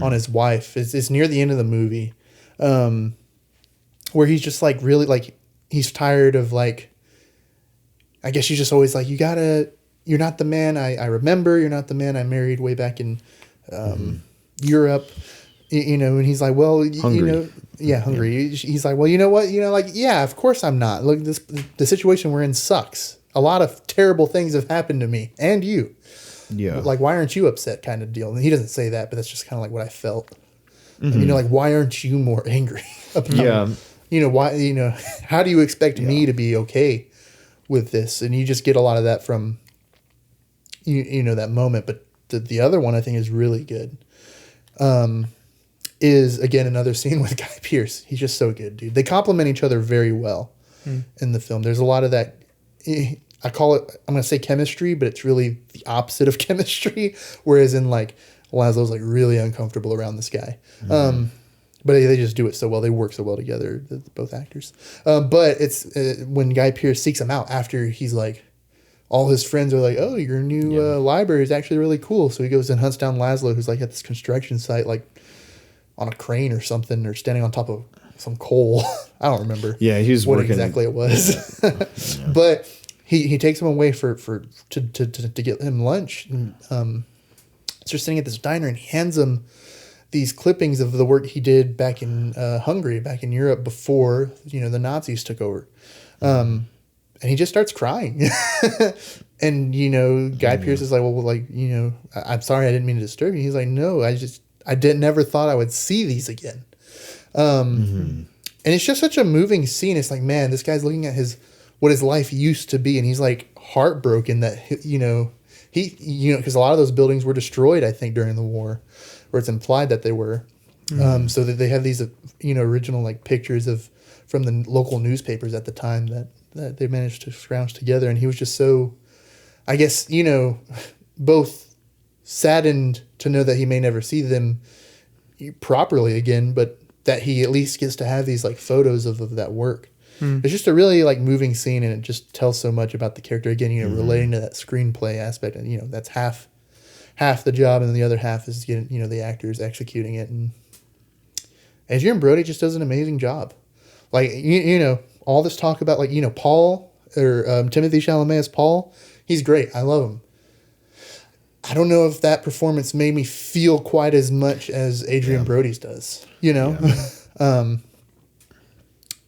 on his wife. It's near the end of the movie, where he's just like really like he's tired of like. I guess she's just always like, you're not the man I remember. You're not the man I married way back in Europe. And he's like, well, Hungry. hungry. He's like, well, you know what? Yeah, of course I'm not. Look, the situation we're in sucks. A lot of terrible things have happened to me and you. yeah, Like, why aren't you upset kind of deal? And he doesn't say that, but that's just kind of like what I felt. And, like, why aren't you more angry about, why, how do you expect me to be okay with this? And you just get a lot of that from, that moment. But the other one I think is really good. Is again another scene with Guy Pearce. He's just so good, dude. They complement each other very well in the film. There's a lot of that. I call it, I'm gonna say chemistry, but it's really the opposite of chemistry. Whereas in like Laszlo's like really uncomfortable around this guy, but they just do it so well. They work so well together, both actors. But it's when Guy Pearce seeks him out after he's like, all his friends are like, "Oh, your new library is actually really cool." So he goes and hunts down Laszlo, who's like at this construction site, like on a crane or something, or standing on top of some coal. I don't remember. Yeah, he was what working. exactly it was. But he takes him away to get him lunch. And, so they're sitting at this diner, and he hands him these clippings of the work he did back in Hungary, back in Europe before the Nazis took over. And he just starts crying. And Guy Pearce is like, well, like I'm sorry, I didn't mean to disturb you. He's like, no, I never thought I would see these again. And it's just such a moving scene. It's like, man, this guy's looking at what his life used to be, and he's like heartbroken that because a lot of those buildings were destroyed, I think, during the war, or it's implied that they were. So that they have these original like pictures from the local newspapers at the time that they managed to scrounge together, and he was just so, I guess, both saddened to know that he may never see them properly again, but that he at least gets to have these like photos of that work. It's just a really like moving scene, and it just tells so much about the character. Again, relating to that screenplay aspect, and that's half the job, and then the other half is getting the actors executing it. And Adrian Brody just does an amazing job. Like all this talk about like Paul or Timothée Chalamet as Paul, he's great. I love him. I don't know if that performance made me feel quite as much as Adrian Brody's does.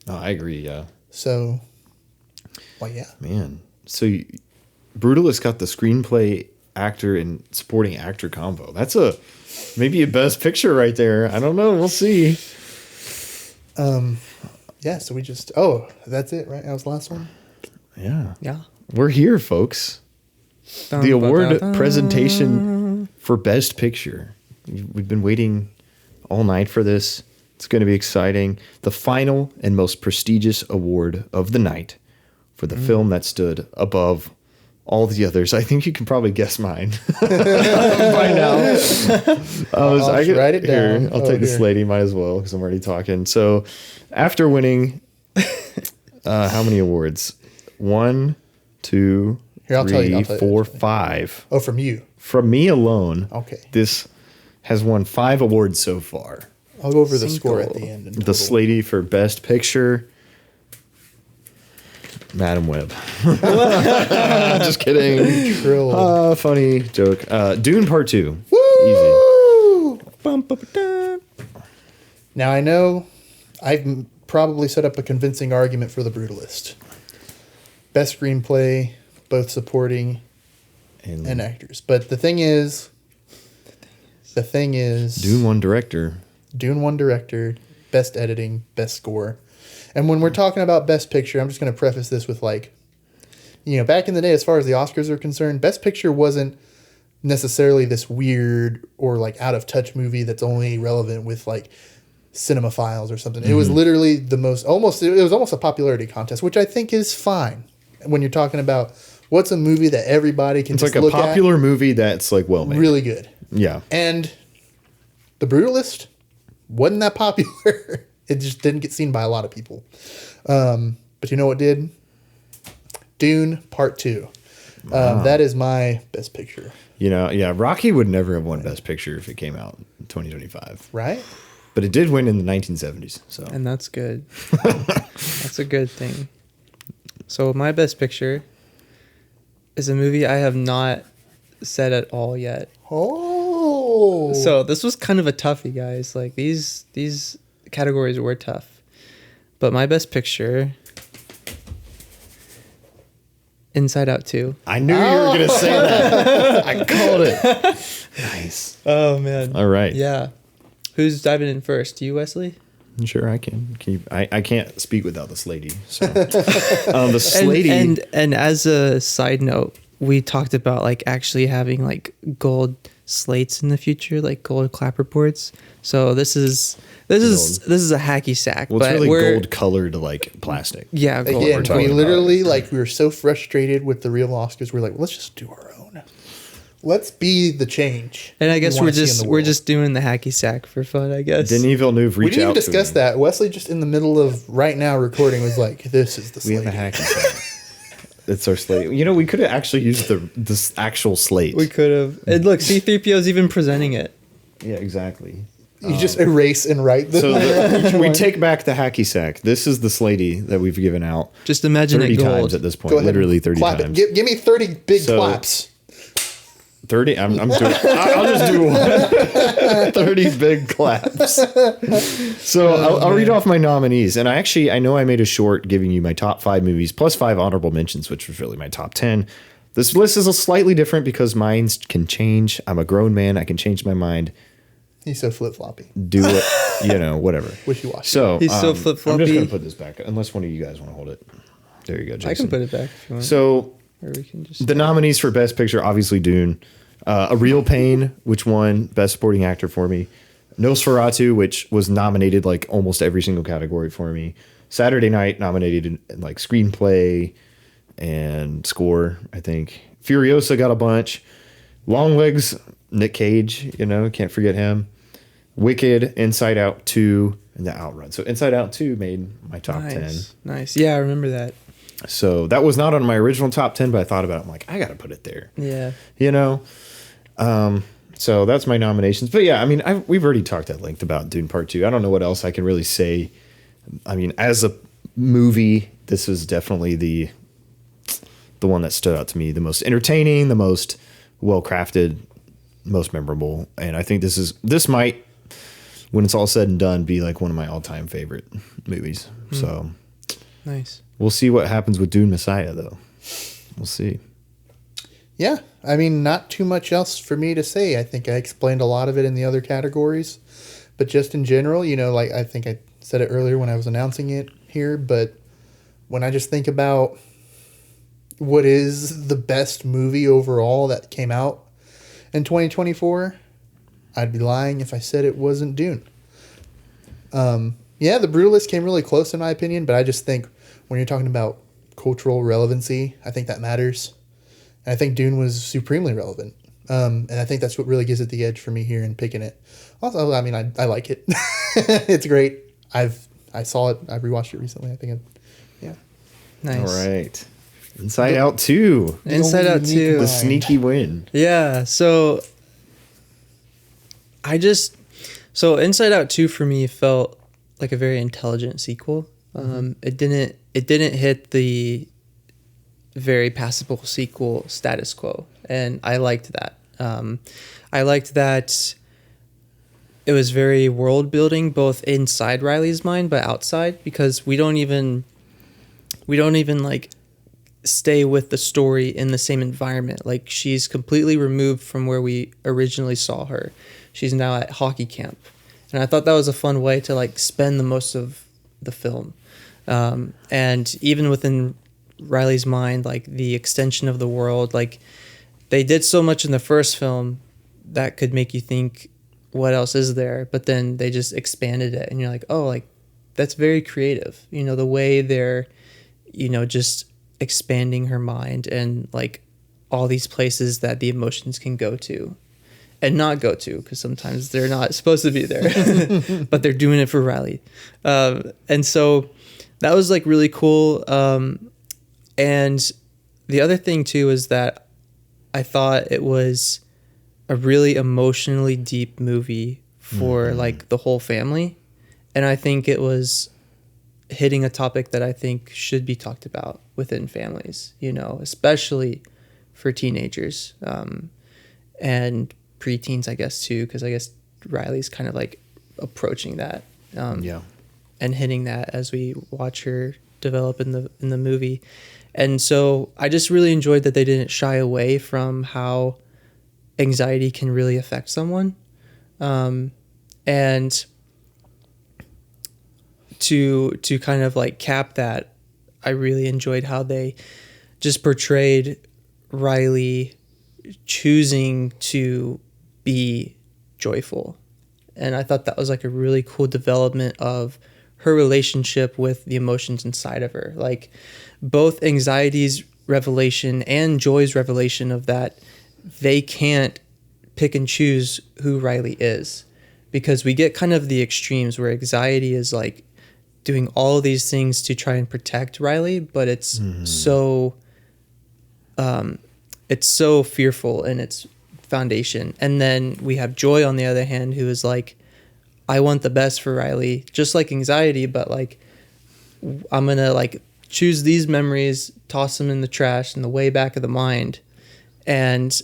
No, I agree. Yeah. So, well, yeah. Man, so Brutalist got the screenplay actor and supporting actor combo. That's maybe a best picture right there. I don't know. We'll see. Yeah. So we just. That's it, right? That was the last one. Yeah. Yeah. We're here, folks. The award presentation for Best Picture. We've been waiting all night for this. It's going to be exciting. The final and most prestigious award of the night for the film that stood above all the others. I think you can probably guess mine by now. I'll write it down. Here, I'll take the Slaty, might as well, because I'm already talking. So after winning, how many awards? 1, 2, Here, I'll tell you, 4, 5. Oh, from you. From me alone. Okay. This has won 5 awards so far. I'll go over the score at the end. The Slaty for Best Picture. Madam Web. Just kidding. Trill. Funny joke. Dune Part 2. Woo! Easy. Now I know I've probably set up a convincing argument for The Brutalist. Best screenplay, both supporting and actors. But the thing is, Dune 1 director. Dune 1 director, best editing, best score. And when we're talking about best picture, I'm just going to preface this with back in the day, as far as the Oscars are concerned, best picture wasn't necessarily this weird or like out of touch movie that's only relevant with like cinemaphiles or something. It was literally it was almost a popularity contest, which I think is fine when you're talking about What's a movie that everybody can It's just like a look popular movie that's like well at? made. Really good. Yeah. And The Brutalist wasn't that popular. It just didn't get seen by a lot of people. But you know what did? Dune Part 2. That is my best picture. You know, yeah, Rocky would never have won Best Picture if it came out in 2025. Right? But it did win in the 1970s. So And that's good. That's a good thing. So my best picture is a movie I have not said at all yet. Oh. So this was kind of a toughie, guys. Like these categories were tough. But my best picture, Inside Out 2. I knew you were going to say that. I called it. Nice. Oh man. All right. Yeah. Who's diving in first? You, Wesley? Sure, I can. I can't speak without the Slaty. So, the Slaty. And as a side note, we talked about like actually having like gold slates in the future, like gold clapperboards. So this is a hacky sack. Well, it's really gold colored like plastic. Yeah, gold. Again, talking we about. literally, like, we were so frustrated with the real Oscars. We're like, let's just do our own. Let's be the change. And I guess we we're wanna see in the just world. doing the hacky sack for fun, I guess. Denis Villeneuve We reached didn't out even discuss to me. that. Wesley just in the middle of right now recording was like, this is the We have a Slate. hacky sack. It's our slate. You know, we could have actually used this actual slate. We could have. And look, C-3PO's even presenting it. Yeah, exactly. You just erase and write the So we take back the hacky sack. This is the Slaty that we've given out Just imagine 30 it gold. times at this point. Go ahead and Literally 30 clap times. it. Give me 30 big So- claps. 30. I'm doing. I'll just do one. 30 big claps. So I'll read off my nominees, and I know I made a short giving you my top 5 movies plus 5 honorable mentions, which was really my top 10. This list is a slightly different because mine can change. I'm a grown man. I can change my mind. He's so flip floppy. Do it. Whatever. Wishy-washy. So He's so I'm flip-floppy. just gonna put this back, unless one of you guys want to hold it. There you go, Jason. I can put it back if you want. So or we can just. the nominees for Best Picture, obviously Dune. A Real Pain, which won Best Supporting Actor for me. Nosferatu, which was nominated like almost every single category for me. Saturday Night nominated in like Screenplay and Score, I think. Furiosa got a bunch. Longlegs, Nick Cage, can't forget him. Wicked, Inside Out 2, and The Outrun. So Inside Out 2 made my top 10. Nice. Yeah, I remember that. So that was not on my original top 10, but I thought about it. I'm like, I got to put it there. Yeah. So that's my nominations. But yeah, I mean, we've already talked at length about Dune Part 2. I don't know what else I can really say. I mean, as a movie, this is definitely the one that stood out to me, the most entertaining, the most well-crafted, most memorable. And I think this might, when it's all said and done, be like one of my all-time favorite movies. So Nice. we'll see what happens with Dune Messiah, though. We'll see. Yeah, I mean, not too much else for me to say. I think I explained a lot of it in the other categories, but just in general, like I think I said it earlier when I was announcing it here, but when I just think about what is the best movie overall that came out in 2024, I'd be lying if I said it wasn't Dune. Yeah, The Brutalist came really close in my opinion, but I just think when you're talking about cultural relevancy, I think that matters. And I think Dune was supremely relevant. And I think that's what really gives it the edge for me here in picking it. Also, I mean, I like it. It's great. I saw it. I rewatched it recently. I think yeah. Nice. All right. Inside Out 2. Inside Out 2. The sneaky win. Yeah. So Inside Out 2 for me felt like a very intelligent sequel. It didn't hit the very passable sequel status quo, and I liked that. I liked that it was very world building, both inside Riley's mind but outside, because we don't even like stay with the story in the same environment. Like, she's completely removed from where we originally saw her. She's now at hockey camp, and I thought that was a fun way to like spend the most of the film. And even within Riley's mind, like the extension of the world, like they did so much in the first film that could make you think, what else is there? But then they just expanded it, and you're like, oh, like that's very creative. The way they're, just expanding her mind and like all these places that the emotions can go to and not go to, because sometimes they're not supposed to be there, but they're doing it for Riley. And so that was like really cool. And the other thing too is that I thought it was a really emotionally deep movie for like the whole family. And I think it was hitting a topic that I think should be talked about within families, you know, especially for teenagers, and preteens, I guess too, because I guess Riley's kind of like approaching that, and hitting that as we watch her develop in the movie. And so I just really enjoyed that they didn't shy away from how anxiety can really affect someone, and to kind of like cap that, I really enjoyed how they just portrayed Riley choosing to be joyful. And I thought that was like a really cool development of her relationship with the emotions inside of her. Like both anxiety's revelation and Joy's revelation of that they can't pick and choose who Riley is, because we get kind of the extremes where anxiety is like doing all of these things to try and protect Riley, but it's so fearful in its foundation. And then we have Joy on the other hand, who is like, I want the best for Riley, just like anxiety, but like I'm gonna like choose these memories, toss them in the trash in the way back of the mind, and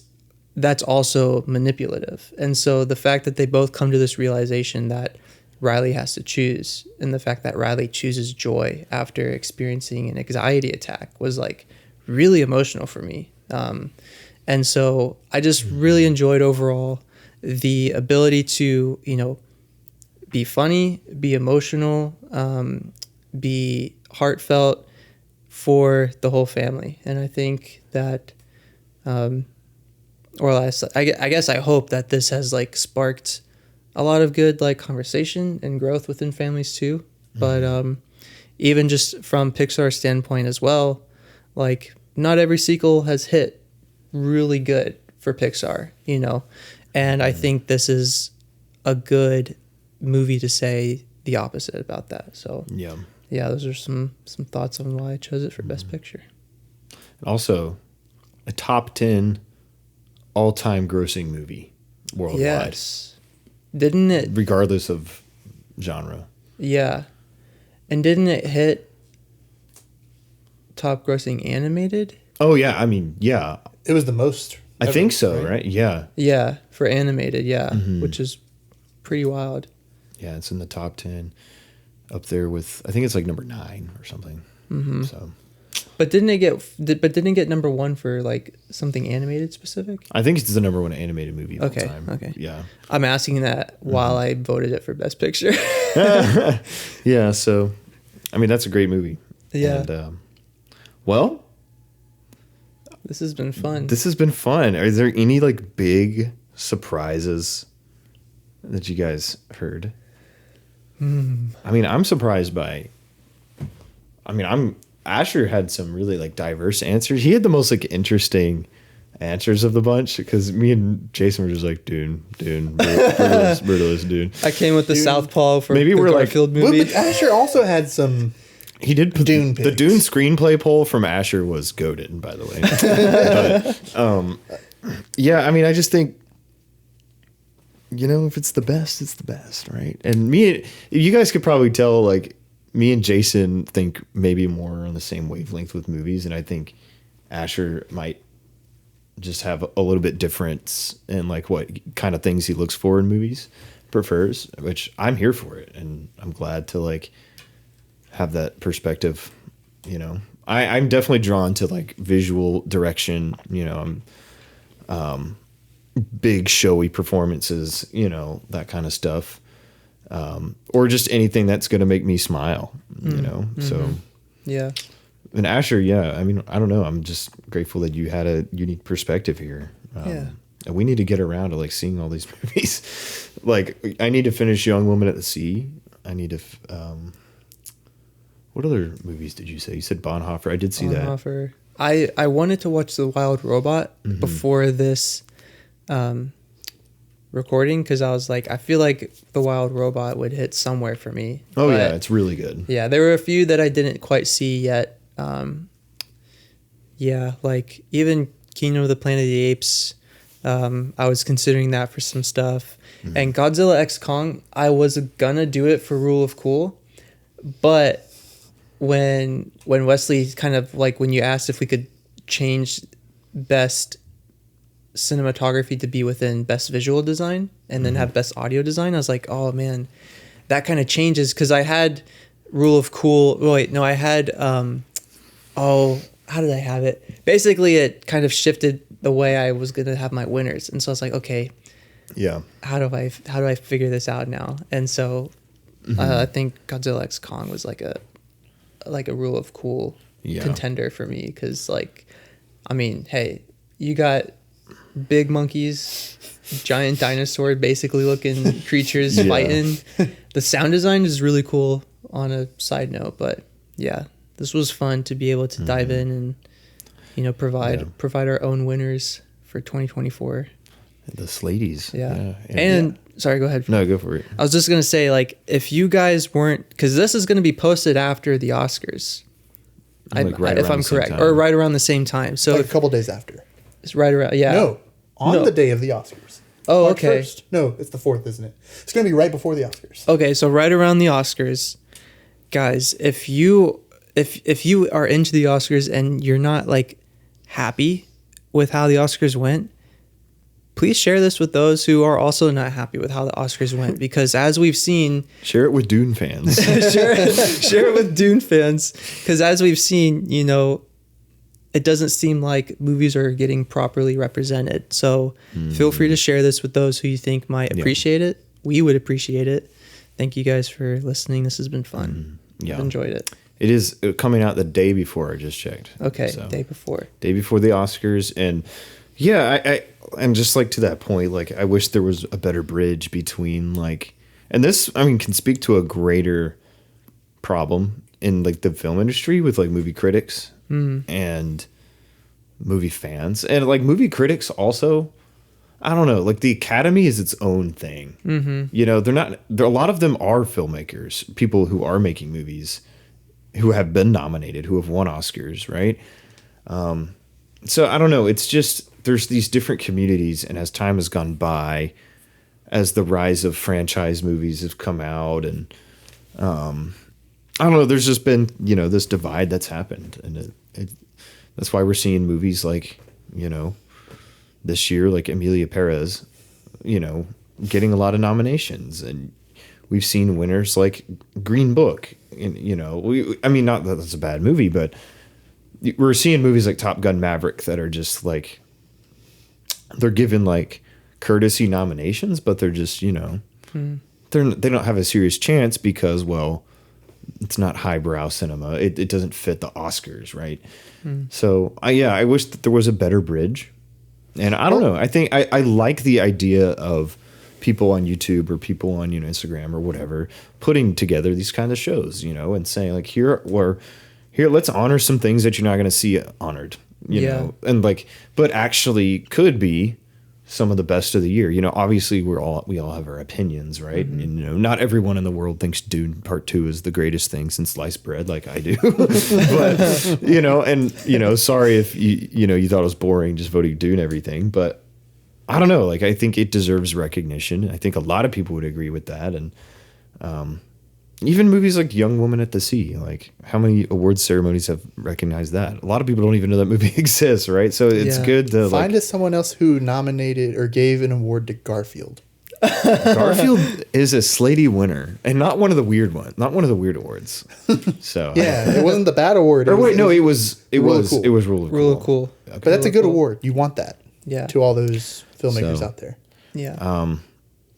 that's also manipulative. And so the fact that they both come to this realization that Riley has to choose, and the fact that Riley chooses joy after experiencing an anxiety attack was like really emotional for me. And so I just really enjoyed overall the ability to, you know, be funny, be emotional, be heartfelt for the whole family. And I think that, I guess I hope that this has like sparked a lot of good like conversation and growth within families too. But even just from Pixar's standpoint as well, like not every sequel has hit really good for Pixar, you know, and I think this is a good movie to say the opposite about that. So yeah, those are some thoughts on why I chose it for Best Picture. Also, a top 10 all-time grossing movie worldwide. Yes, didn't it? Regardless of genre. Yeah, and didn't it hit top grossing animated? Oh yeah, I mean yeah. It was the most. I think so, right? Yeah. Yeah, for animated, which is pretty wild. Yeah, it's in the top 10, up there with, I think it's like number 9 or something. So, but didn't it get number 1 for like something animated specific? I think it's the number 1 animated movie of all time. Okay. Yeah. I'm asking that while I voted it for Best Picture. Yeah, so I mean that's a great movie. Yeah. And, well, this has been fun. Are there any like big surprises that you guys heard? I mean, I'm surprised by. Asher had some really like diverse answers. He had the most like interesting answers of the bunch, because me and Jason were just like, Dune, brutalist, Dune. I came with the Southpaw for maybe the we're Garfield like, movie. But Asher also had some. He did put Dune the picks. Dune screenplay poll from Asher was goated, by the way. But, yeah, I mean, I just think, you know, if it's the best, it's the best, right? And you guys could probably tell, like, me and Jason think maybe more on the same wavelength with movies, and I think Asher might just have a little bit difference in like what kind of things he looks for in movies, prefers, which I'm here for it, and I'm glad to like have that perspective. You know, I'm definitely drawn to like visual direction, you know, big showy performances, you know, that kind of stuff, or just anything that's going to make me smile, you know. So yeah. And Asher, yeah, I mean, I don't know, I'm just grateful that you had a unique perspective here. And we need to get around to like seeing all these movies. Like, I need to finish Young Woman at the Sea. I need to What other movies did you say? You said Bonhoeffer. I did see that. Bonhoeffer. I wanted to watch The Wild Robot before this recording because I was like, I feel like The Wild Robot would hit somewhere for me. Oh, But, yeah, it's really good. yeah, there were a few that I didn't quite see yet. Yeah, like even Kingdom of the Planet of the Apes. I was considering that for some stuff. And Godzilla X Kong, I was gonna do it for Rule of Cool, but when Wesley kind of like when you asked if we could change best cinematography to be within best visual design and then have best audio design, I was like, oh man, that kind of changes because I had Rule of Cool. Wait, no, I had how did I have it? Basically, it kind of shifted the way I was gonna have my winners, and so I was like, okay, Yeah. how do I figure this out now? And so I think Godzilla X Kong was like a Rule of Cool contender for me because like, I mean, hey, you got big monkeys, giant dinosaur basically looking creatures fighting. The sound design is really cool on a side note, but yeah, this was fun to be able to dive in and, you know, provide our own winners for 2024. The Slaties. Yeah. And sorry, go ahead. No, go for it. I was just going to say, like, if you guys weren't, because this is going to be posted after the Oscars, Like right if around I'm the same correct, time. or right around the same time. So Like a couple days after. it's right around, yeah. No, on the day of the Oscars. Oh, March okay. 1st. No, it's the 4th, isn't it? It's going to be right before the Oscars. Okay, so right around the Oscars, guys, if you are into the Oscars and you're not like happy with how the Oscars went, please share this with those who are also not happy with how the Oscars went, because as we've seen, Share it with Dune fans. share it with Dune fans, because as we've seen, you know, it doesn't seem like movies are getting properly represented. So feel free to share this with those who you think might appreciate it. We would appreciate it. Thank you guys for listening. This has been fun. Yeah. I've enjoyed it. It is coming out the day before, I just checked. Okay, So, day before. day before the Oscars. And yeah, I and just like to that point, like I wish there was a better bridge between like, and this, I mean, can speak to a greater problem in like the film industry with like movie critics and movie fans. And like movie critics also, I don't know, like the Academy is its own thing. You know, a lot of them are filmmakers, people who are making movies, who have been nominated, who have won Oscars, right? So I don't know. It's just there's these different communities, and as time has gone by, as the rise of franchise movies have come out, and I don't know. There's just been this divide that's happened, and that's why we're seeing movies like this year, like Emilia Perez, getting a lot of nominations, and we've seen winners like Green Book. And, I mean, not that that's a bad movie, but we're seeing movies like Top Gun Maverick that are just like, they're given like courtesy nominations, but they're just, they don't have a serious chance because, well, it's not highbrow cinema. It doesn't fit the Oscars, right? So I wish that there was a better bridge. And I don't know. I think I like the idea of people on YouTube or people on Instagram or whatever putting together these kinds of shows, and saying like here let's honor some things that you're not going to see honored, you know, and like, but actually could be some of the best of the year. Obviously we all have our opinions, right? And not everyone in the world thinks Dune Part 2 is the greatest thing since sliced bread, like I do. But sorry if you thought it was boring just voting Dune everything, but I don't know. Like, I think it deserves recognition. I think a lot of people would agree with that. And even movies like Young Woman at the Sea, like how many awards ceremonies have recognized that? A lot of people don't even know that movie exists, right? So it's good to find us someone else who nominated or gave an award to Garfield. Garfield is a Slaty winner, and not one of the weird awards. So yeah, it wasn't the bad award. It was Rule of Cool. Rule of Cool. Okay. But that's a good award. You want that. Yeah. To all those filmmakers out there. Yeah.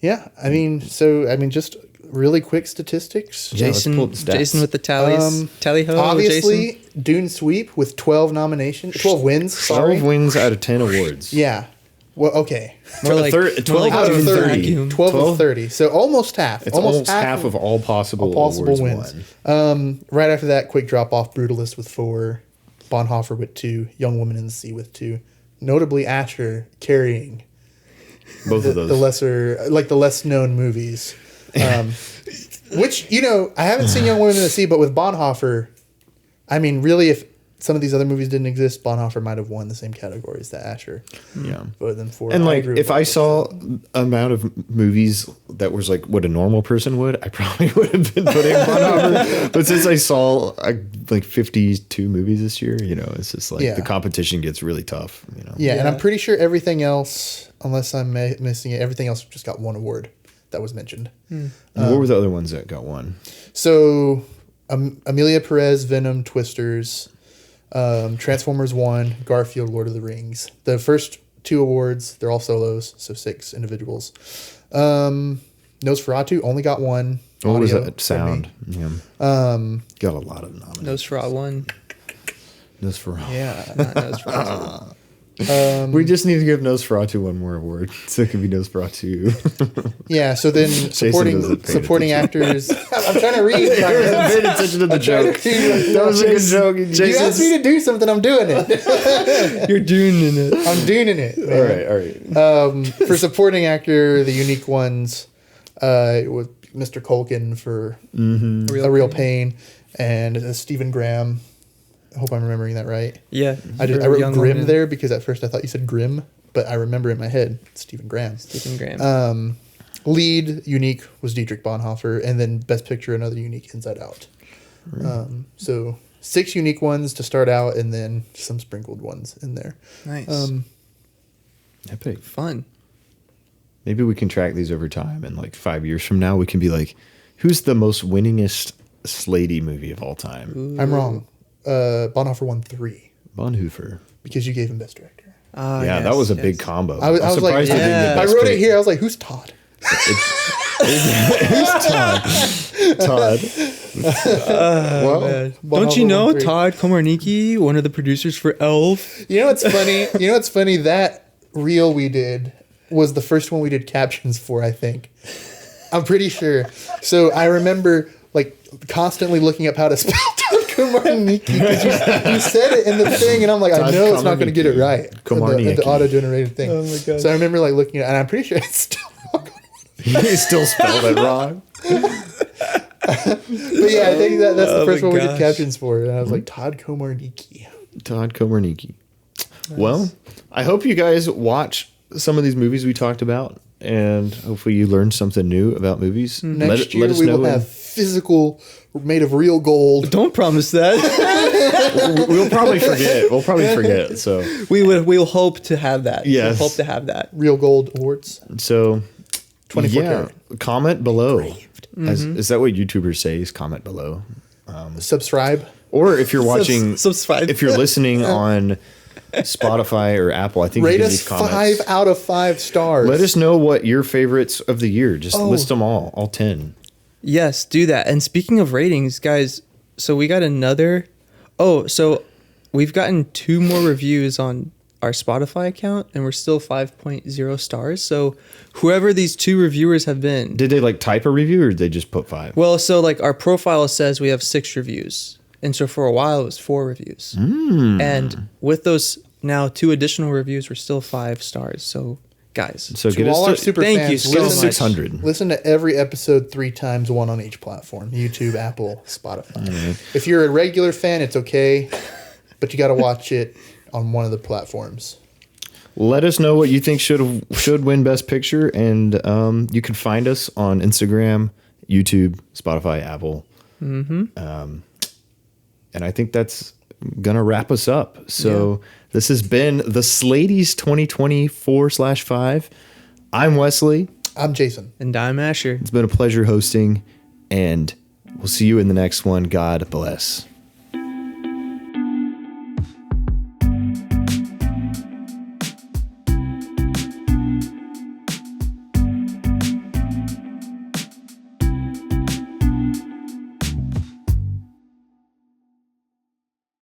Yeah. I mean, just really quick statistics. Jason let's pull the stats. Jason with the tallies. Tally ho. Obviously, Jason. Dune sweep with 12 wins. 12 wins. Sorry. 12 wins out of 10 awards. Yeah. Well, okay. More like 12 more like out of Dune's 30. vacuum. 12 of 30. So almost half. It's almost half of all possible awards wins. won. Right after that, quick drop off. Brutalist with 4. Bonhoeffer with 2. Young Woman in the Sea with 2. Notably, Asher carrying Both of those. the less known movies. Which, I haven't seen Young Women in the Sea, but with Bonhoeffer, I mean, really, if some of these other movies didn't exist, Bonhoeffer might have won the same categories that Asher voted them for. And like, if I saw amount of movies that was like what a normal person would, I probably would have been putting Bonhoeffer. But since I saw like 52 movies this year, it's just like the competition gets really tough. Yeah, and I'm pretty sure everything else, unless I'm missing it, everything else just got 1 award that was mentioned. What were the other ones that got one? So, Amelia Perez, Venom, Twisters. Transformers 1, Garfield, Lord of the Rings. The first 2 awards, they're all solos, so 6 individuals. Nosferatu only got 1. What was that? Sound. Yeah. Got a lot of nominations. Nosferatu 1. Nosferatu. Yeah, not Nosferatu. We just need to give Nosferatu one more award, so it can be Nosferatu. Yeah. So then supporting actors. I'm trying to read. I paid attention to the joke. That was a good joke. You asked me to do something. I'm doing it. You're doing it. I'm doing it. Man. All right. For supporting actor, the unique ones, it was Mr. Culkin for A Real Pain, and Stephen Graham. I hope I'm remembering that right. Yeah. I wrote Grimm there because at first I thought you said Grimm, but I remember in my head Stephen Graham. Lead unique was Dietrich Bonhoeffer, and then Best Picture, another unique, Inside Out. So 6 unique ones to start out, and then some sprinkled ones in there. Nice. Epic. Fun. Maybe we can track these over time, and like 5 years from now, we can be like, who's the most winningest Slaty movie of all time? Ooh. I'm wrong. Bonhoeffer won 3 Bonhoeffer, because you gave him Best Director. That was a big combo. I was surprised like, I wrote it here. I was like, who's Todd? Who's Todd? Todd. Well, don't you know Todd Komarnicki, one of the producers for Elf? You know what's funny? That reel we did was the first one we did captions for, I think. I'm pretty sure. So I remember like constantly looking up how to spell Todd Komarnicki, because you said it in the thing, and I'm like, I know it's not going to get it right. The auto-generated thing. Oh my gosh. So I remember like looking at it, and I'm pretty sure it's still wrong. He still spelled it wrong. But yeah, I think that's the first one we did captions for, and I was like, Todd Komarnicki. Todd Komarnicki. Nice. Well, I hope you guys watch some of these movies we talked about, and hopefully you learn something new about movies. Next year we will have physical, made of real gold. Don't promise that. We'll probably forget. So we'll hope to have that. Yes. We'll hope to have that. Real gold awards. So 24 karat. Comment below. Is that what YouTubers say? Is comment below. Subscribe. Or if you're watching, subscribe. If you're listening on Spotify or Apple, I think rate you can us leave comments. 5 out of 5 stars. Let us know what your favorites of the year. Just list them all 10. Yes, do that. And speaking of ratings, guys, so we got another. So we've gotten 2 more reviews on our Spotify account, and we're still 5.0 stars. So whoever these 2 reviewers have been. Did they like type a review, or did they just put 5? Well, so like our profile says we have 6 reviews. And so for a while it was 4 reviews. And with those now 2 additional reviews, we're still 5 stars. So guys, so to all our super thank fans, you so much. 600. Listen to every episode 3 times, 1 on each platform: YouTube, Apple, Spotify. If you're a regular fan, it's okay, but you got to watch it on one of the platforms. Let us know what you think should win Best Picture, and you can find us on Instagram, YouTube, Spotify, Apple. And I think that's gonna wrap us up. So this has been the Slaties 2024/5. I'm Wesley. I'm Jason. And I'm Asher. It's been a pleasure hosting, and we'll see you in the next one. God bless.